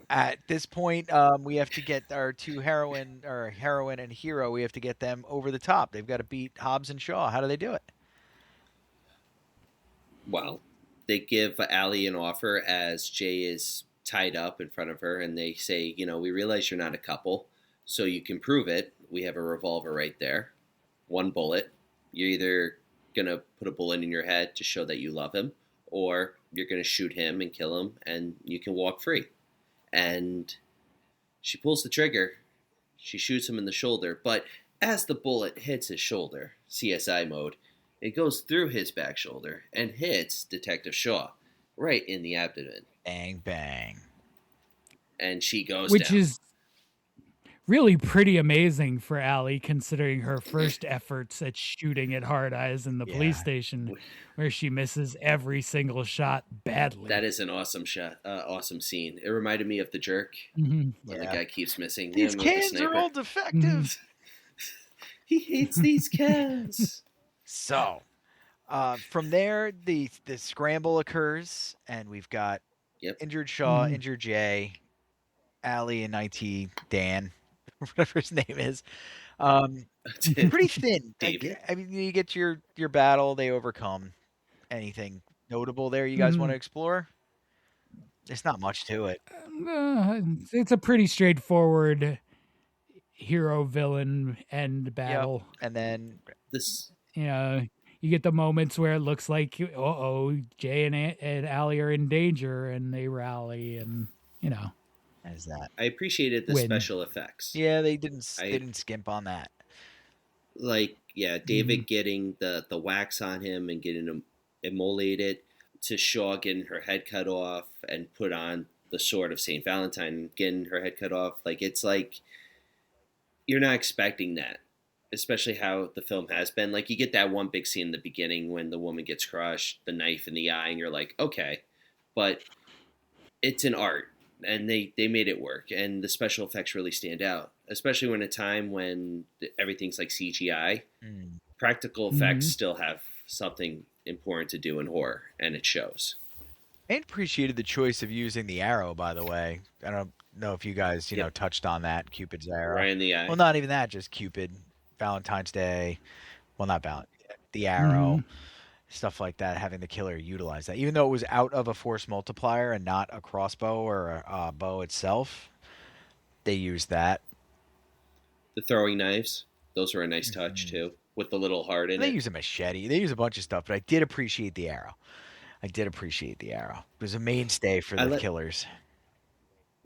at this point, we have to get our two heroine and hero. We have to get them over the top. They've got to beat Hobbs and Shaw. How do they do it? Well, they give Allie an offer as Jay is tied up in front of her, and they say, you know, we realize you're not a couple, so you can prove it. We have a revolver right there. One bullet. You're either going to put a bullet in your head to show that you love him, or you're going to shoot him and kill him, and you can walk free. And she pulls the trigger. She shoots him in the shoulder, but as the bullet hits his shoulder, CSI mode, it goes through his back shoulder and hits Detective Shaw right in the abdomen. Bang, bang. And she goes Which down. really pretty amazing for Allie, considering her first efforts at shooting at Hard Eyes in the police Yeah. station, where she misses every single shot badly. That is an awesome shot, awesome scene. It reminded me of The Jerk Mhm. when the Yeah. guy keeps missing These him with the cans are sniper. all defective. He hates these cans. So, from there, the scramble occurs, and we've got Yep. injured Shaw, Mhm. injured Jay, Allie, and IT Dan, whatever his name is. Pretty thin. David. I mean, you get your battle, they overcome. Anything notable there you guys want to Mhm. explore? There's not much to it. It's a pretty straightforward hero villain end battle. And then This You know, you get the moments where it looks like, Jay and Allie are in danger, and they rally, and as that. I appreciated the Win. special effects. Yeah, they didn't skimp on that. Like, yeah, David getting the wax on him and getting him immolated, to Shaw getting her head cut off and put on the sword of Saint Valentine, getting her head cut off. Like, it's like you're not expecting that, especially how the film has been. Like, you get that one big scene in the beginning when the woman gets crushed, the knife in the eye, and you're like, okay, but it's an art, and they made it work, and the special effects really stand out, especially when a time when everything's like CGI. Practical effects still have something important to do in horror, and it shows. I appreciated the choice of using the arrow, by the way. I don't know if you guys, know, touched on that, Cupid's arrow. Right in the eye. Well, not even that, just Cupid, Valentine's Day. Well, not Valentine's, the arrow, stuff like that, having the killer utilize that. Even though it was out of a force multiplier and not a crossbow or a bow itself, they used that. The throwing knives, those were a nice touch, too, with the little heart in They it. use a machete. They use a bunch of stuff, but I did appreciate the arrow. It was a mainstay for the killers.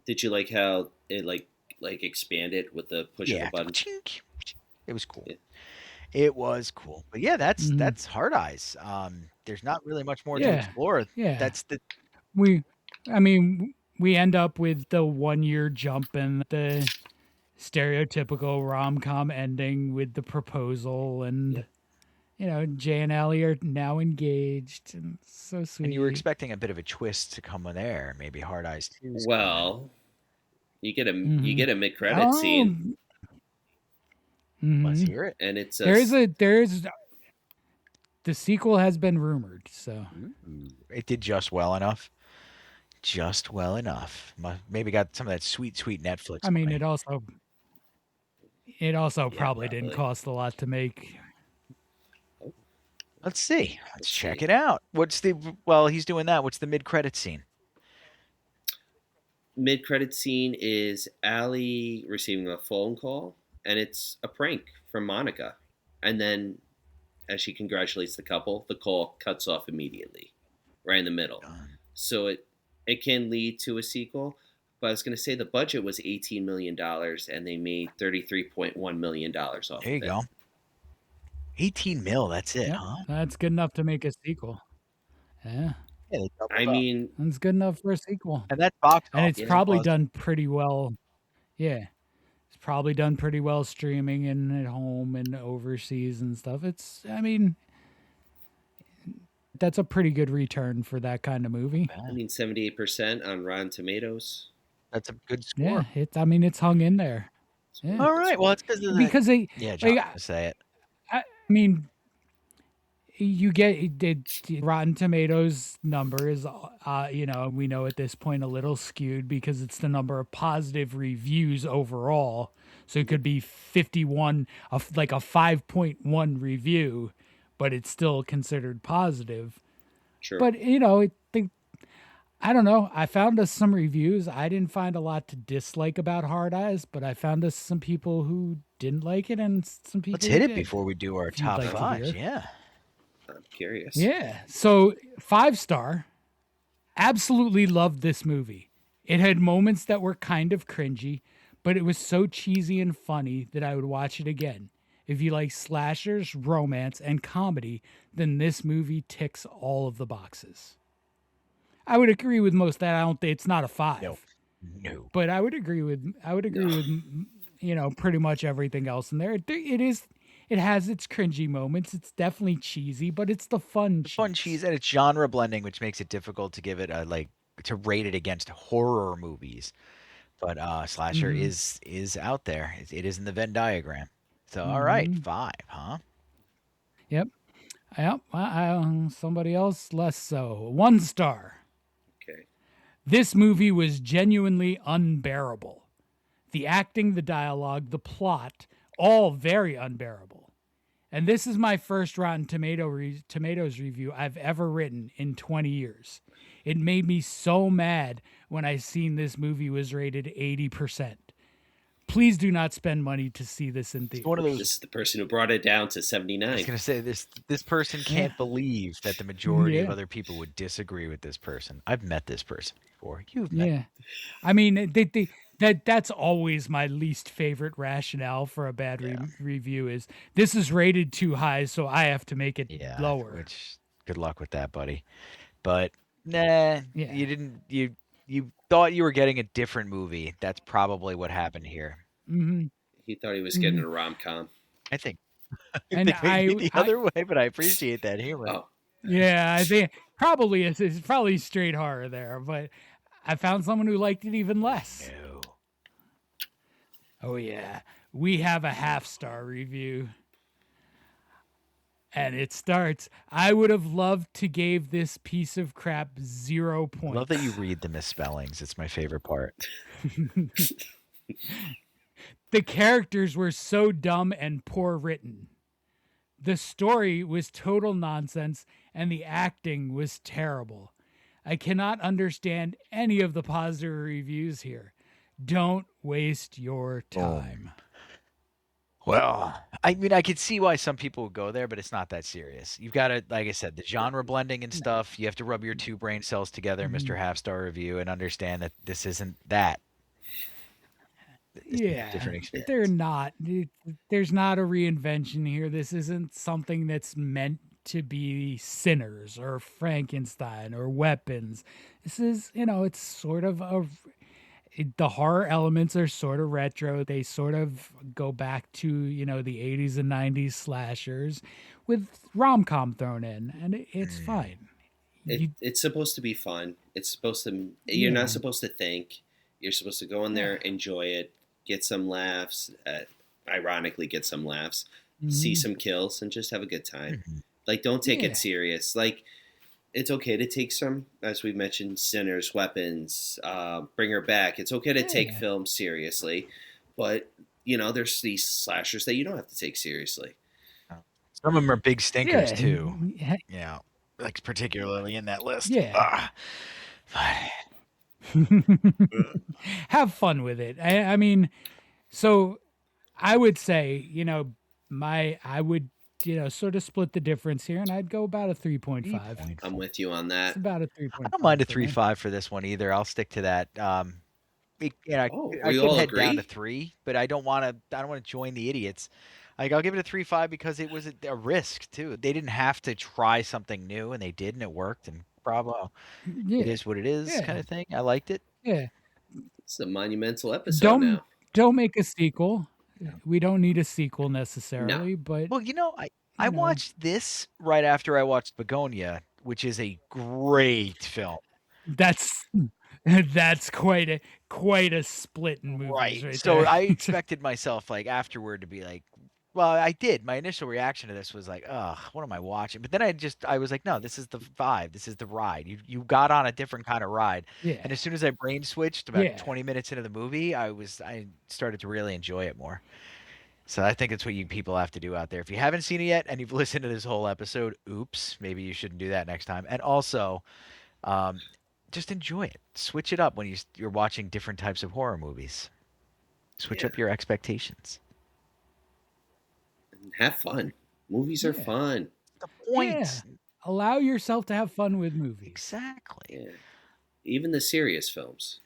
Did you like how it like expanded with the push of a button? It was cool. Yeah. It was cool. But yeah, that's Hard Eyes. There's not really much more to explore. Yeah. That's the we end up with the 1 year jump and the stereotypical rom-com ending with the proposal, and Jay and Allie are now engaged, and so sweet. And you were expecting a bit of a twist to come in there, maybe Hard Eyes 2. Well, you get a mid-credit scene. Let's hear it. And it's the sequel has been rumored, so it did just well enough. Maybe got some of that sweet Netflix. I mean, money. it also probably didn't cost a lot to make. Let's see. Let's check it out. While he's doing that, what's the mid-credit scene? Mid-credit scene is Allie receiving a phone call, and it's a prank from Monica. And then, as she congratulates the couple, the call cuts off immediately, right in the middle. So it can lead to a sequel. But I was going to say the budget was $18 million, and they made $33.1 million off of it. There you go. 18 mil, that's it, Yep, huh? that's good enough to make a sequel. Yeah. I mean, that's good enough for a sequel. And that box and it's probably done pretty well. Yeah. It's probably done pretty well streaming and at home and overseas and stuff. That's a pretty good return for that kind of movie. I mean, 78% on Rotten Tomatoes. That's a good score. Yeah, it's hung in there. Yeah. All right. Well, it's because they. Yeah, John, to say it. I mean, you get Rotten Tomatoes numbers. We know at this point a little skewed because it's the number of positive reviews overall. So it could be 51, like a 5.1 review, but it's still considered positive. Sure. But I don't know. I found us some reviews. I didn't find a lot to dislike about Hard Eyes, but I found us some people who didn't like it and some people. Let's hit who it did. before we do our top like 5. Yeah. I'm curious. Yeah. So 5-star. Absolutely loved this movie. It had moments that were kind of cringy, but it was so cheesy and funny that I would watch it again. If you like slashers, romance, and comedy, then this movie ticks all of the boxes. I would agree with most of that. I don't think it's not a 5. No. But I would agree with pretty much everything else in there. It has its cringy moments. It's definitely cheesy, but it's the fun cheese, and it's genre blending, which makes it difficult to give it to rate it against horror movies. But slasher is out there. It is in the Venn diagram. So all right, 5, huh? Yep. Yep. Somebody else less so. 1 star. Okay. This movie was genuinely unbearable. The acting, the dialogue, the plot, all very unbearable. And this is my first Rotten Tomatoes review I've ever written in 20 years. It made me so mad when I seen this movie was rated 80%. Please do not spend money to see this in theaters. One of those. This is the person who brought it down to 79. I was gonna say this person can't believe that the majority of other people would disagree with this person. I've met this person before. You've met. I mean, that's always my least favorite rationale for a bad review is this is rated too high, so I have to make it lower. Which good luck with that, buddy. But nah, you didn't. You thought you were getting a different movie. That's probably what happened here. He thought he was getting a rom-com. I think. And maybe the other way, but I appreciate that humor. Oh. Yeah, I think probably it's probably straight horror there, but I found someone who liked it even less. No. Oh yeah, we have a 1/2 star review. And it starts, I would have loved to give this piece of crap 0 points. I love that you read the misspellings. It's my favorite part. The characters were so dumb and poor written. The story was total nonsense, and the acting was terrible. I cannot understand any of the positive reviews here. Don't waste your time. Well, I mean, I could see why some people would go there, but it's not that serious. You've got to, like I said, the genre blending and stuff. You have to rub your 2 brain cells together, Mr. Half-Star Review, and understand that this isn't that. It's a different experience. They're not. There's not a reinvention here. This isn't something that's meant to be Sinners or Frankenstein or Weapons. This is, it's sort of the horror elements are sort of retro. They sort of go back to, the 80s and 90s slashers with RomCom thrown in, and it's fine. It's supposed to be fun. It's supposed to, you're not supposed to think. You're supposed to go in there, enjoy it, get some laughs, ironically get some laughs, see some kills, and just have a good time. Like, don't take it serious. Like, it's okay to take some, as we mentioned, Sinners, Weapons, Bring Her Back. It's okay to take film seriously, but, there's these slashers that you don't have to take seriously. Some of them are big stinkers, too. Yeah, like particularly in that list. Have fun with it. I mean, so I would say, I would sort of split the difference here, and I'd go about a 3.5. I'm with you on that. It's about a 3.5. I don't mind a 3.5 for this one either. I'll stick to that. I could head down to 3, but I don't want to join the idiots. Like, I'll give it a 3.5 because it was a risk too. They didn't have to try something new, and they did, and it worked. And bravo! It is what it is, kind of thing. I liked it. Yeah, it's a monumental episode now. Don't make a sequel. We don't need a sequel necessarily, but I watched this right after I watched Begonia, which is a great film. That's quite a split in movies, right? So there. I expected myself afterward to be like, well, I did. My initial reaction to this was like, ugh, what am I watching? But then I was like, no, this is the vibe. This is the ride. You got on a different kind of ride. Yeah. And as soon as I brain switched about 20 minutes into the movie, I started to really enjoy it more. So I think it's what you people have to do out there. If you haven't seen it yet and you've listened to this whole episode, oops, maybe you shouldn't do that next time. And also, just enjoy it. Switch it up when you're watching different types of horror movies. Switch up your expectations. Have fun. Movies are fun. The point. Yeah. Allow yourself to have fun with movies. Exactly. Yeah. Even the serious films.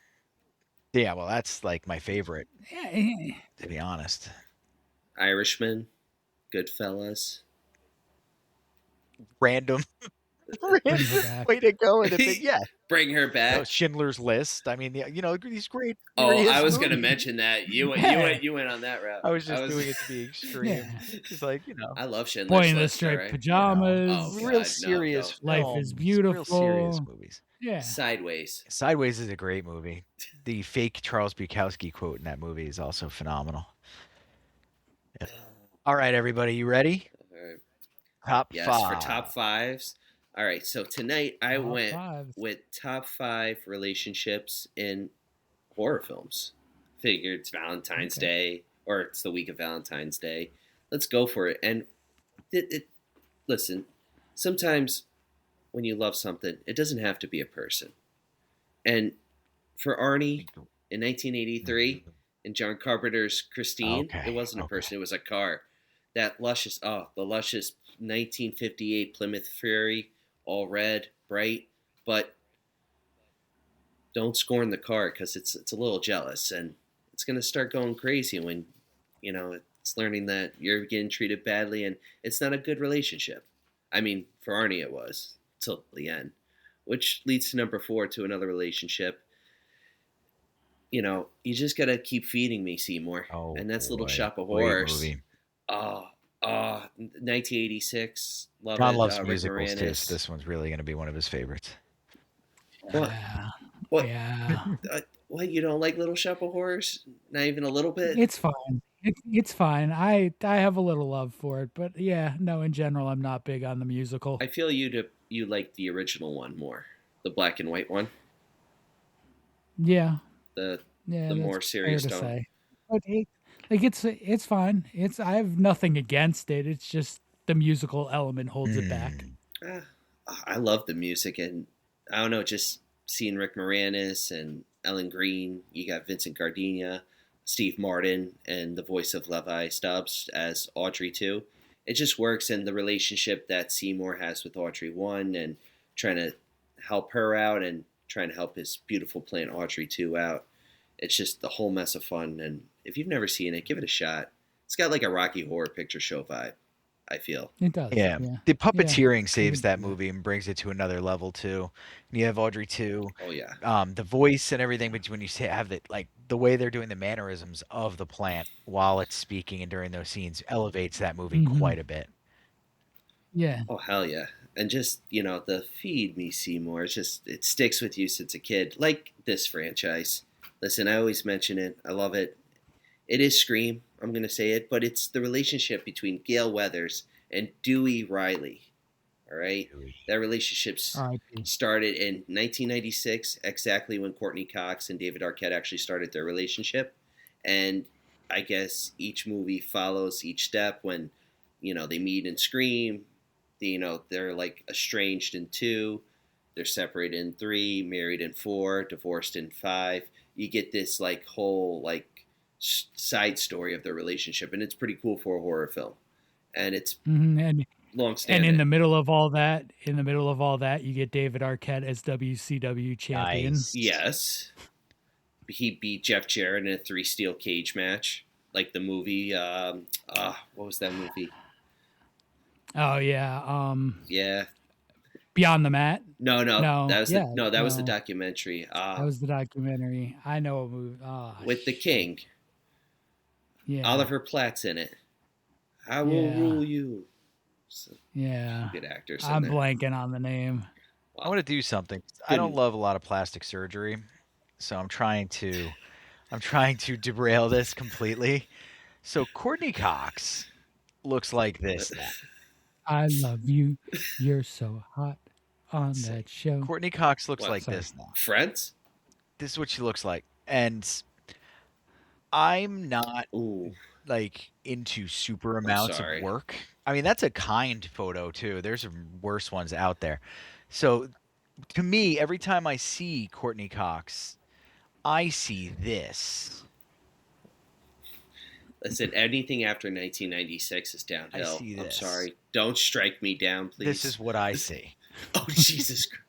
Yeah, well, that's like my favorite. Yeah. To be honest. Irishman, Goodfellas. Random way to go with it. But yeah, Bring her back. Schindler's List. I mean, these great. Oh, serious I was going to movies. mention that. You went on that route. I was just doing it to be extreme. Yeah. It's like, I love Schindler's Boy in the List. Striped right? Pajamas. Oh, real God, serious. Life is Beautiful. Real serious movies. Yeah. Sideways. Sideways is a great movie. The fake Charles Bukowski quote in that movie is also phenomenal. Yeah. All right, everybody, you ready? All right. Top Yes, five. for top fives. All right, so tonight I Top went fives. with top 5 relationships in horror films. Figured it's Valentine's Day, or it's the week of Valentine's Day. Let's go for it. And listen, sometimes when you love something, it doesn't have to be a person. And for Arnie in 1983, in John Carpenter's Christine, it wasn't a person, it was a car. That luscious, the luscious 1958 Plymouth Fury, all red, bright, but don't scorn the car because it's a little jealous and it's going to start going crazy when, it's learning that you're getting treated badly and it's not a good relationship. I mean, for Arnie it was, till the end, which leads to number 4, to another relationship. You just got to keep feeding me, Seymour. Oh, and that's Little boy. Shop of Great Horrors. movie. 1986. Love John it. loves Rick musicals too, Moranis. so this one's really going to be one of his favorites. Yeah. What? Yeah. What? You don't like Little Shop of Horrors? Not even a little bit? It's fine. It's fine. I have a little love for it, but yeah, no, in general, I'm not big on the musical. I feel you like the original one more, the black and white one. Yeah. The Yeah. more serious fair to tone. say. But it's fine. I have nothing against it. It's just the musical element holds it back. I love the music, and I don't know, just seeing Rick Moranis and Ellen Green. You got Vincent Gardenia, Steve Martin, and the voice of Levi Stubbs as Audrey too. It just works, and the relationship that Seymour has with Audrey 1, and trying to help her out and trying to help his beautiful plant Audrey 2 out. It's just the whole mess of fun, and if you've never seen it, give it a shot. It's got like a Rocky Horror Picture Show vibe, I feel. It does. Yeah. The puppeteering saves that movie and brings it to another level too. And you have Audrey too. Oh yeah. The voice and everything, but when you have it, like the way they're doing the mannerisms of the plant while it's speaking and during those scenes elevates that movie quite a bit. Yeah. Oh hell yeah. And just, the Feed Me Seymour, it sticks with you since a kid. Like this franchise. Listen, I always mention it. I love it. It is Scream, I'm going to say it, but it's the relationship between Gail Weathers and Dewey Riley. All right? That relationship started in 1996, exactly when Courtney Cox and David Arquette actually started their relationship. And I guess each movie follows each step when, they meet in Scream. They're like estranged in 2. They're separated in 3, married in 4, divorced in 5. You get this like whole like side story of their relationship, and it's pretty cool for a horror film. And it's long-standing. And in the middle of all that, you get David Arquette as WCW champion. Nice. Yes, he beat Jeff Jarrett in a 3 steel cage match, like the movie. What was that movie? Oh yeah. Yeah. Beyond the Mat? No. That was that was the documentary. That was the documentary. I know a movie. With the King. Yeah. Oliver Platt's in it. I will rule you. So, yeah. Good actors. I'm blanking on the name. Wow. I want to do something. I don't love a lot of plastic surgery, so I'm trying to derail this completely. So Courtney Cox looks like this. I love you. You're so hot on that show. Courtney Cox looks like this now. Friends? This is what she looks like. And I'm not like into super amounts of work. I mean, that's a kind photo too. There's worse ones out there. So to me, every time I see Courtney Cox, I see this. Listen, anything after 1996 is downhill. I see this. I'm sorry. Don't strike me down, please. This is what I see. Oh, Jesus Christ.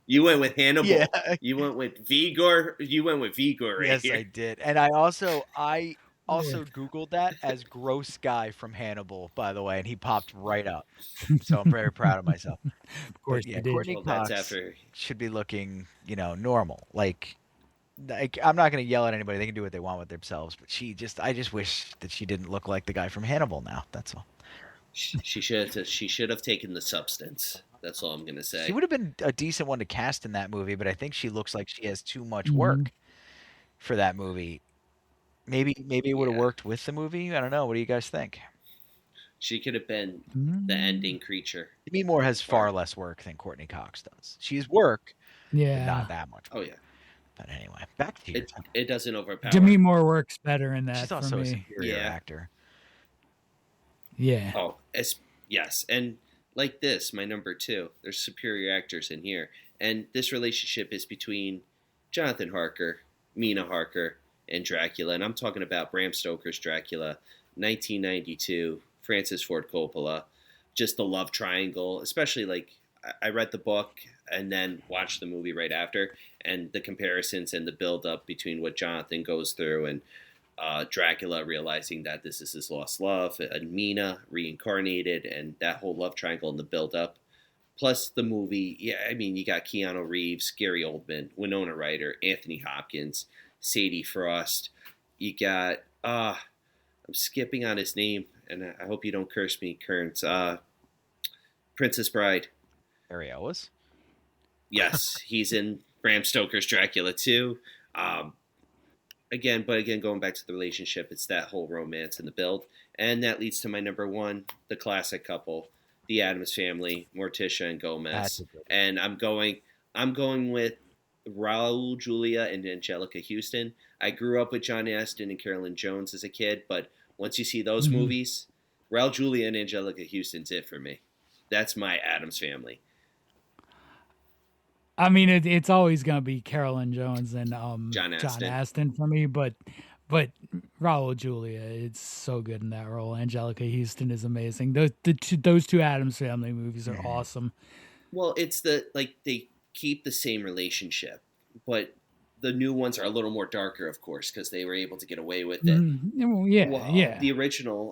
You went with Hannibal. Yeah. You went with Vigor. You went with Vigor right Yes, here. I did. And I also Googled that as gross guy from Hannibal, by the way, and he popped right up. So I'm very proud of myself. Of But course yeah, you did. Courtney Well, that's Cox after. should be looking, normal. Like I'm not gonna yell at anybody; they can do what they want with themselves. But I just wish that she didn't look like the guy from Hannibal now. That's all. She should have taken the substance. That's all I'm gonna She say. would have been a decent one to cast in that movie, but I think she looks like she has too much Mhm. work for that movie. Maybe it would have Yeah, worked with the movie. I don't know. What do you guys think? she could have been the Mm. ending creature. Demi Moore has far Or less work than Courtney Cox does. She's work, but not Yeah. that much oh work. yeah, But anyway, back to your time. it doesn't overpower. Demi Moore works better in She's that for also a me. superior Yeah. actor. Yeah. Oh, yes, and like this, my number two. There's superior actors in here, and this relationship is between Jonathan Harker, Mina Harker, and Dracula, and I'm talking about Bram Stoker's Dracula, 1992, Francis Ford Coppola. Just the love triangle, especially like I read the book and then watched the movie right after, and the comparisons and the build up between what Jonathan goes through and Dracula realizing that this is his lost love, and Mina reincarnated, and that whole love triangle and the build up. Plus the movie, yeah, I mean, you got Keanu Reeves, Gary Oldman, Winona Ryder, Anthony Hopkins, Sadie Frost. You got, I'm skipping on his name, and I hope you don't curse me, Kearns. Princess Bride. Harry Ellis. Yes, he's in Bram Stoker's Dracula too. Um, again, going back to the relationship, it's that whole romance and the build, and that leads to my number one, the classic couple, the Addams family, Morticia and That's Gomez, a good one. and I'm going with Raul Julia and Angelica Houston. I grew up with John Aston and Carolyn Jones as a kid, but once you see those Mhm. movies, Raul Julia and Angelica Houston's it for me. That's my Addams family. I mean, it's always gonna be Carolyn Jones and John John Aston. Aston for me, but Raul Julia, it's so good in that role. Angelica Houston is amazing. Those two Adams Family movies are Mhm. awesome. Well, it's the like they keep the same relationship, but the new ones are a little more darker, of course, because they were able to get away with it. Well, yeah, Well, yeah. the original,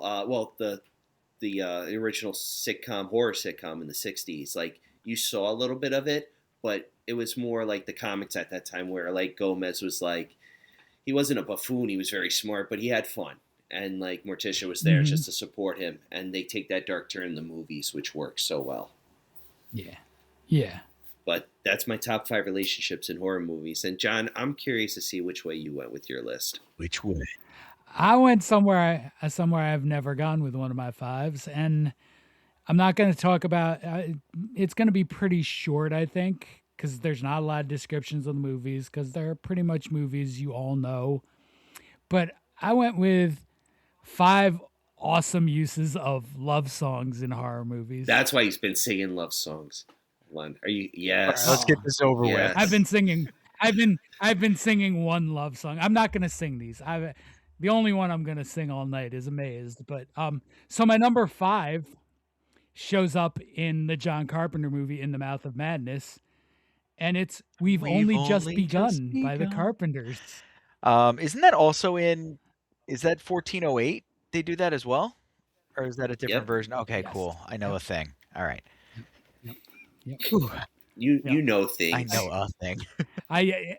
the original sitcom, horror sitcom in the '60s, like you saw a little bit of it, but it was more like the comics at that time, where like Gomez was like he wasn't a buffoon, he was very smart, but he had fun, and like Morticia was there Hmm. just to support him, and they take that dark turn in the movies, which works so well. Yeah, yeah. But that's my top five relationships in horror movies. And John, I'm curious to see which way you went with your list. Which way? I went somewhere I've never gone with one of my fives, and I'm not going to talk about. It's going to be pretty short, I think, because there's not a lot of descriptions of the movies, because they're pretty much movies you all know. But I went with five awesome uses of love songs in horror movies. That's why he's been singing love songs. Hold on. Are you? All right, let's Yes. get Oh, this over with. Yes. I've been singing. I've been singing one love song. I'm not gonna sing these. The only one I'm gonna sing all night is "Amazed." But so my number five shows up in the John Carpenter movie "In the Mouth of Madness," and it's "We've We've Only Just only just Begun" by the begun. Carpenters. Isn't that also in? Is that 1408? They do that as well, or is that a different Yep. version? Okay, Yes. cool. I know Yep. a thing. All right. Yep. Yep. Yep. Whew, You Yep. know I things. know a thing. I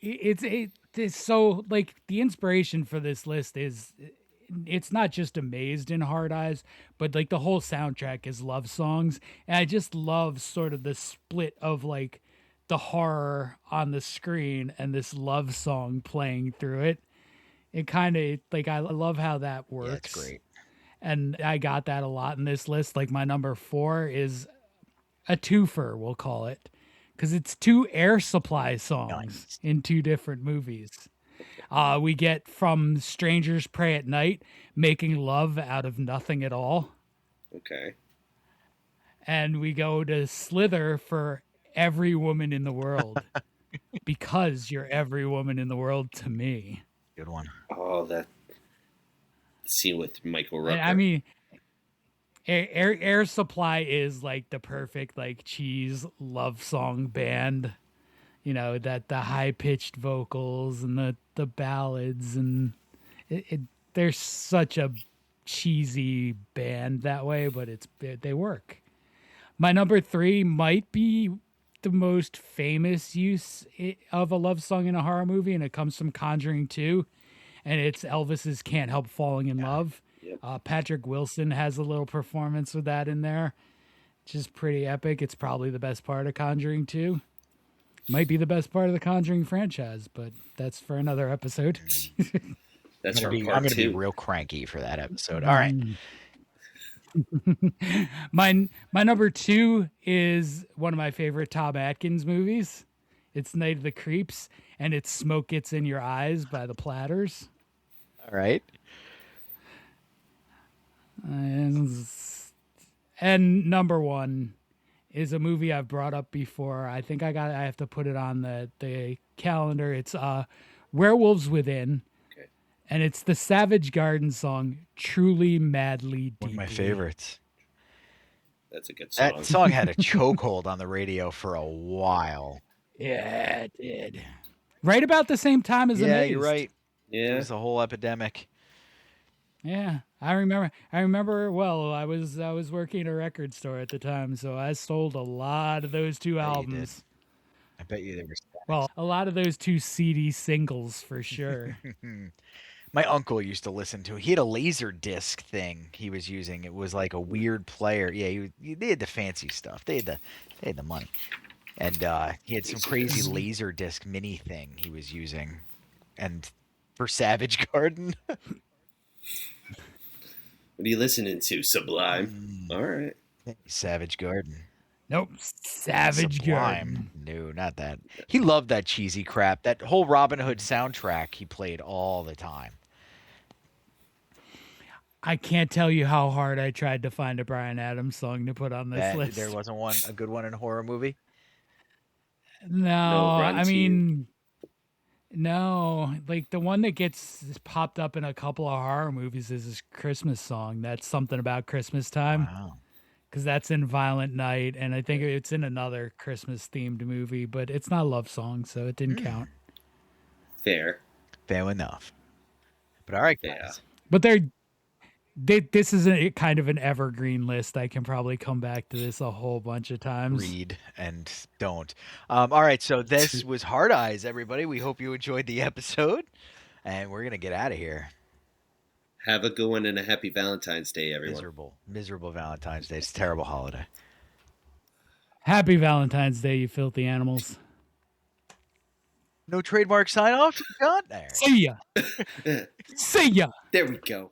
it's so like the inspiration for this list is it's not just Amazed in Hard Eyes, but like the whole soundtrack is love songs, and I just love sort of the split of like the horror on the screen and this love song playing through it. It kind of like I love how that Yeah, it's works, great. and I got that a lot in this list. Like my number four is a twofer, we'll call it, because it's two Air Supply songs Nice. in two different movies. We get from Strangers Pray at Night, making love out of nothing at all. Okay. And we go to Slither for Every Woman in the World, because you're every woman in the world to me. Good one. Oh, that scene with Michael Rooker. I mean, Air Supply is like the perfect like cheese love song band. You know, that the high pitched vocals and the ballads and They're such a cheesy band that way, but they work. My number 3 might be the most famous use of a love song in a horror movie, and it comes from Conjuring 2, and it's Elvis's Can't Help Falling in Love. Yep. Patrick Wilson has a little performance with that in there, which is pretty epic. It's probably the best part of Conjuring 2. Might be the best part of the Conjuring franchise, but that's for another episode. That's I'm going to be real cranky for that episode. All right. My number 2 is one of my favorite Tom Atkins movies. It's Night of the Creeps, and it's Smoke Gets in Your Eyes by the Platters. All right. And number 1 is a movie I've brought up before. I think I have to put it on the calendar. It's Werewolves Within. Okay. And it's the Savage Garden song, Truly, Madly, Deeply. One of my favorites. That's a good song. That song had a chokehold on the radio for a while. Yeah, it did. Right about the same time as Yeah, Amazed. you're right. Yeah. It was a whole epidemic. Yeah, I remember well. I was working at a record store at the time, so I sold a lot of those 2 albums. I bet you they were stacks. Well, a lot of those 2 CD singles for sure. My uncle used to listen to it. He had a laser disc thing he was using. It was like a weird player. Yeah, they had the fancy stuff. They had the money. And he had some crazy laser disc mini thing he was using. And for Savage Garden. What are you listening to? Sublime. All right. Savage Garden. Nope, Savage Garden. No, not that. He loved that cheesy crap. That whole Robin Hood soundtrack he played all the time. I can't tell you how hard I tried to find a Bryan Adams song to put on this list. There wasn't a good one in a horror movie? No, Run I to mean, no. Like the one that gets popped up in a couple of horror movies is this Christmas song. That's Something About Christmas Time. Wow. Because that's in Violent Night, and I think it's in another Christmas-themed movie, but it's not a love song, so it didn't count. Fair enough. But all right, guys. Yeah. But this is a kind of an evergreen list. I can probably come back to this a whole bunch of times. Read and don't. All right, so this was Hard Eyes, everybody. We hope you enjoyed the episode, and we're going to get out of here. Have a good one and a happy Valentine's Day, everyone. Miserable Valentine's Day. It's a terrible holiday. Happy Valentine's Day, you filthy animals. No trademark sign off, John? There. See ya. See ya. There we go.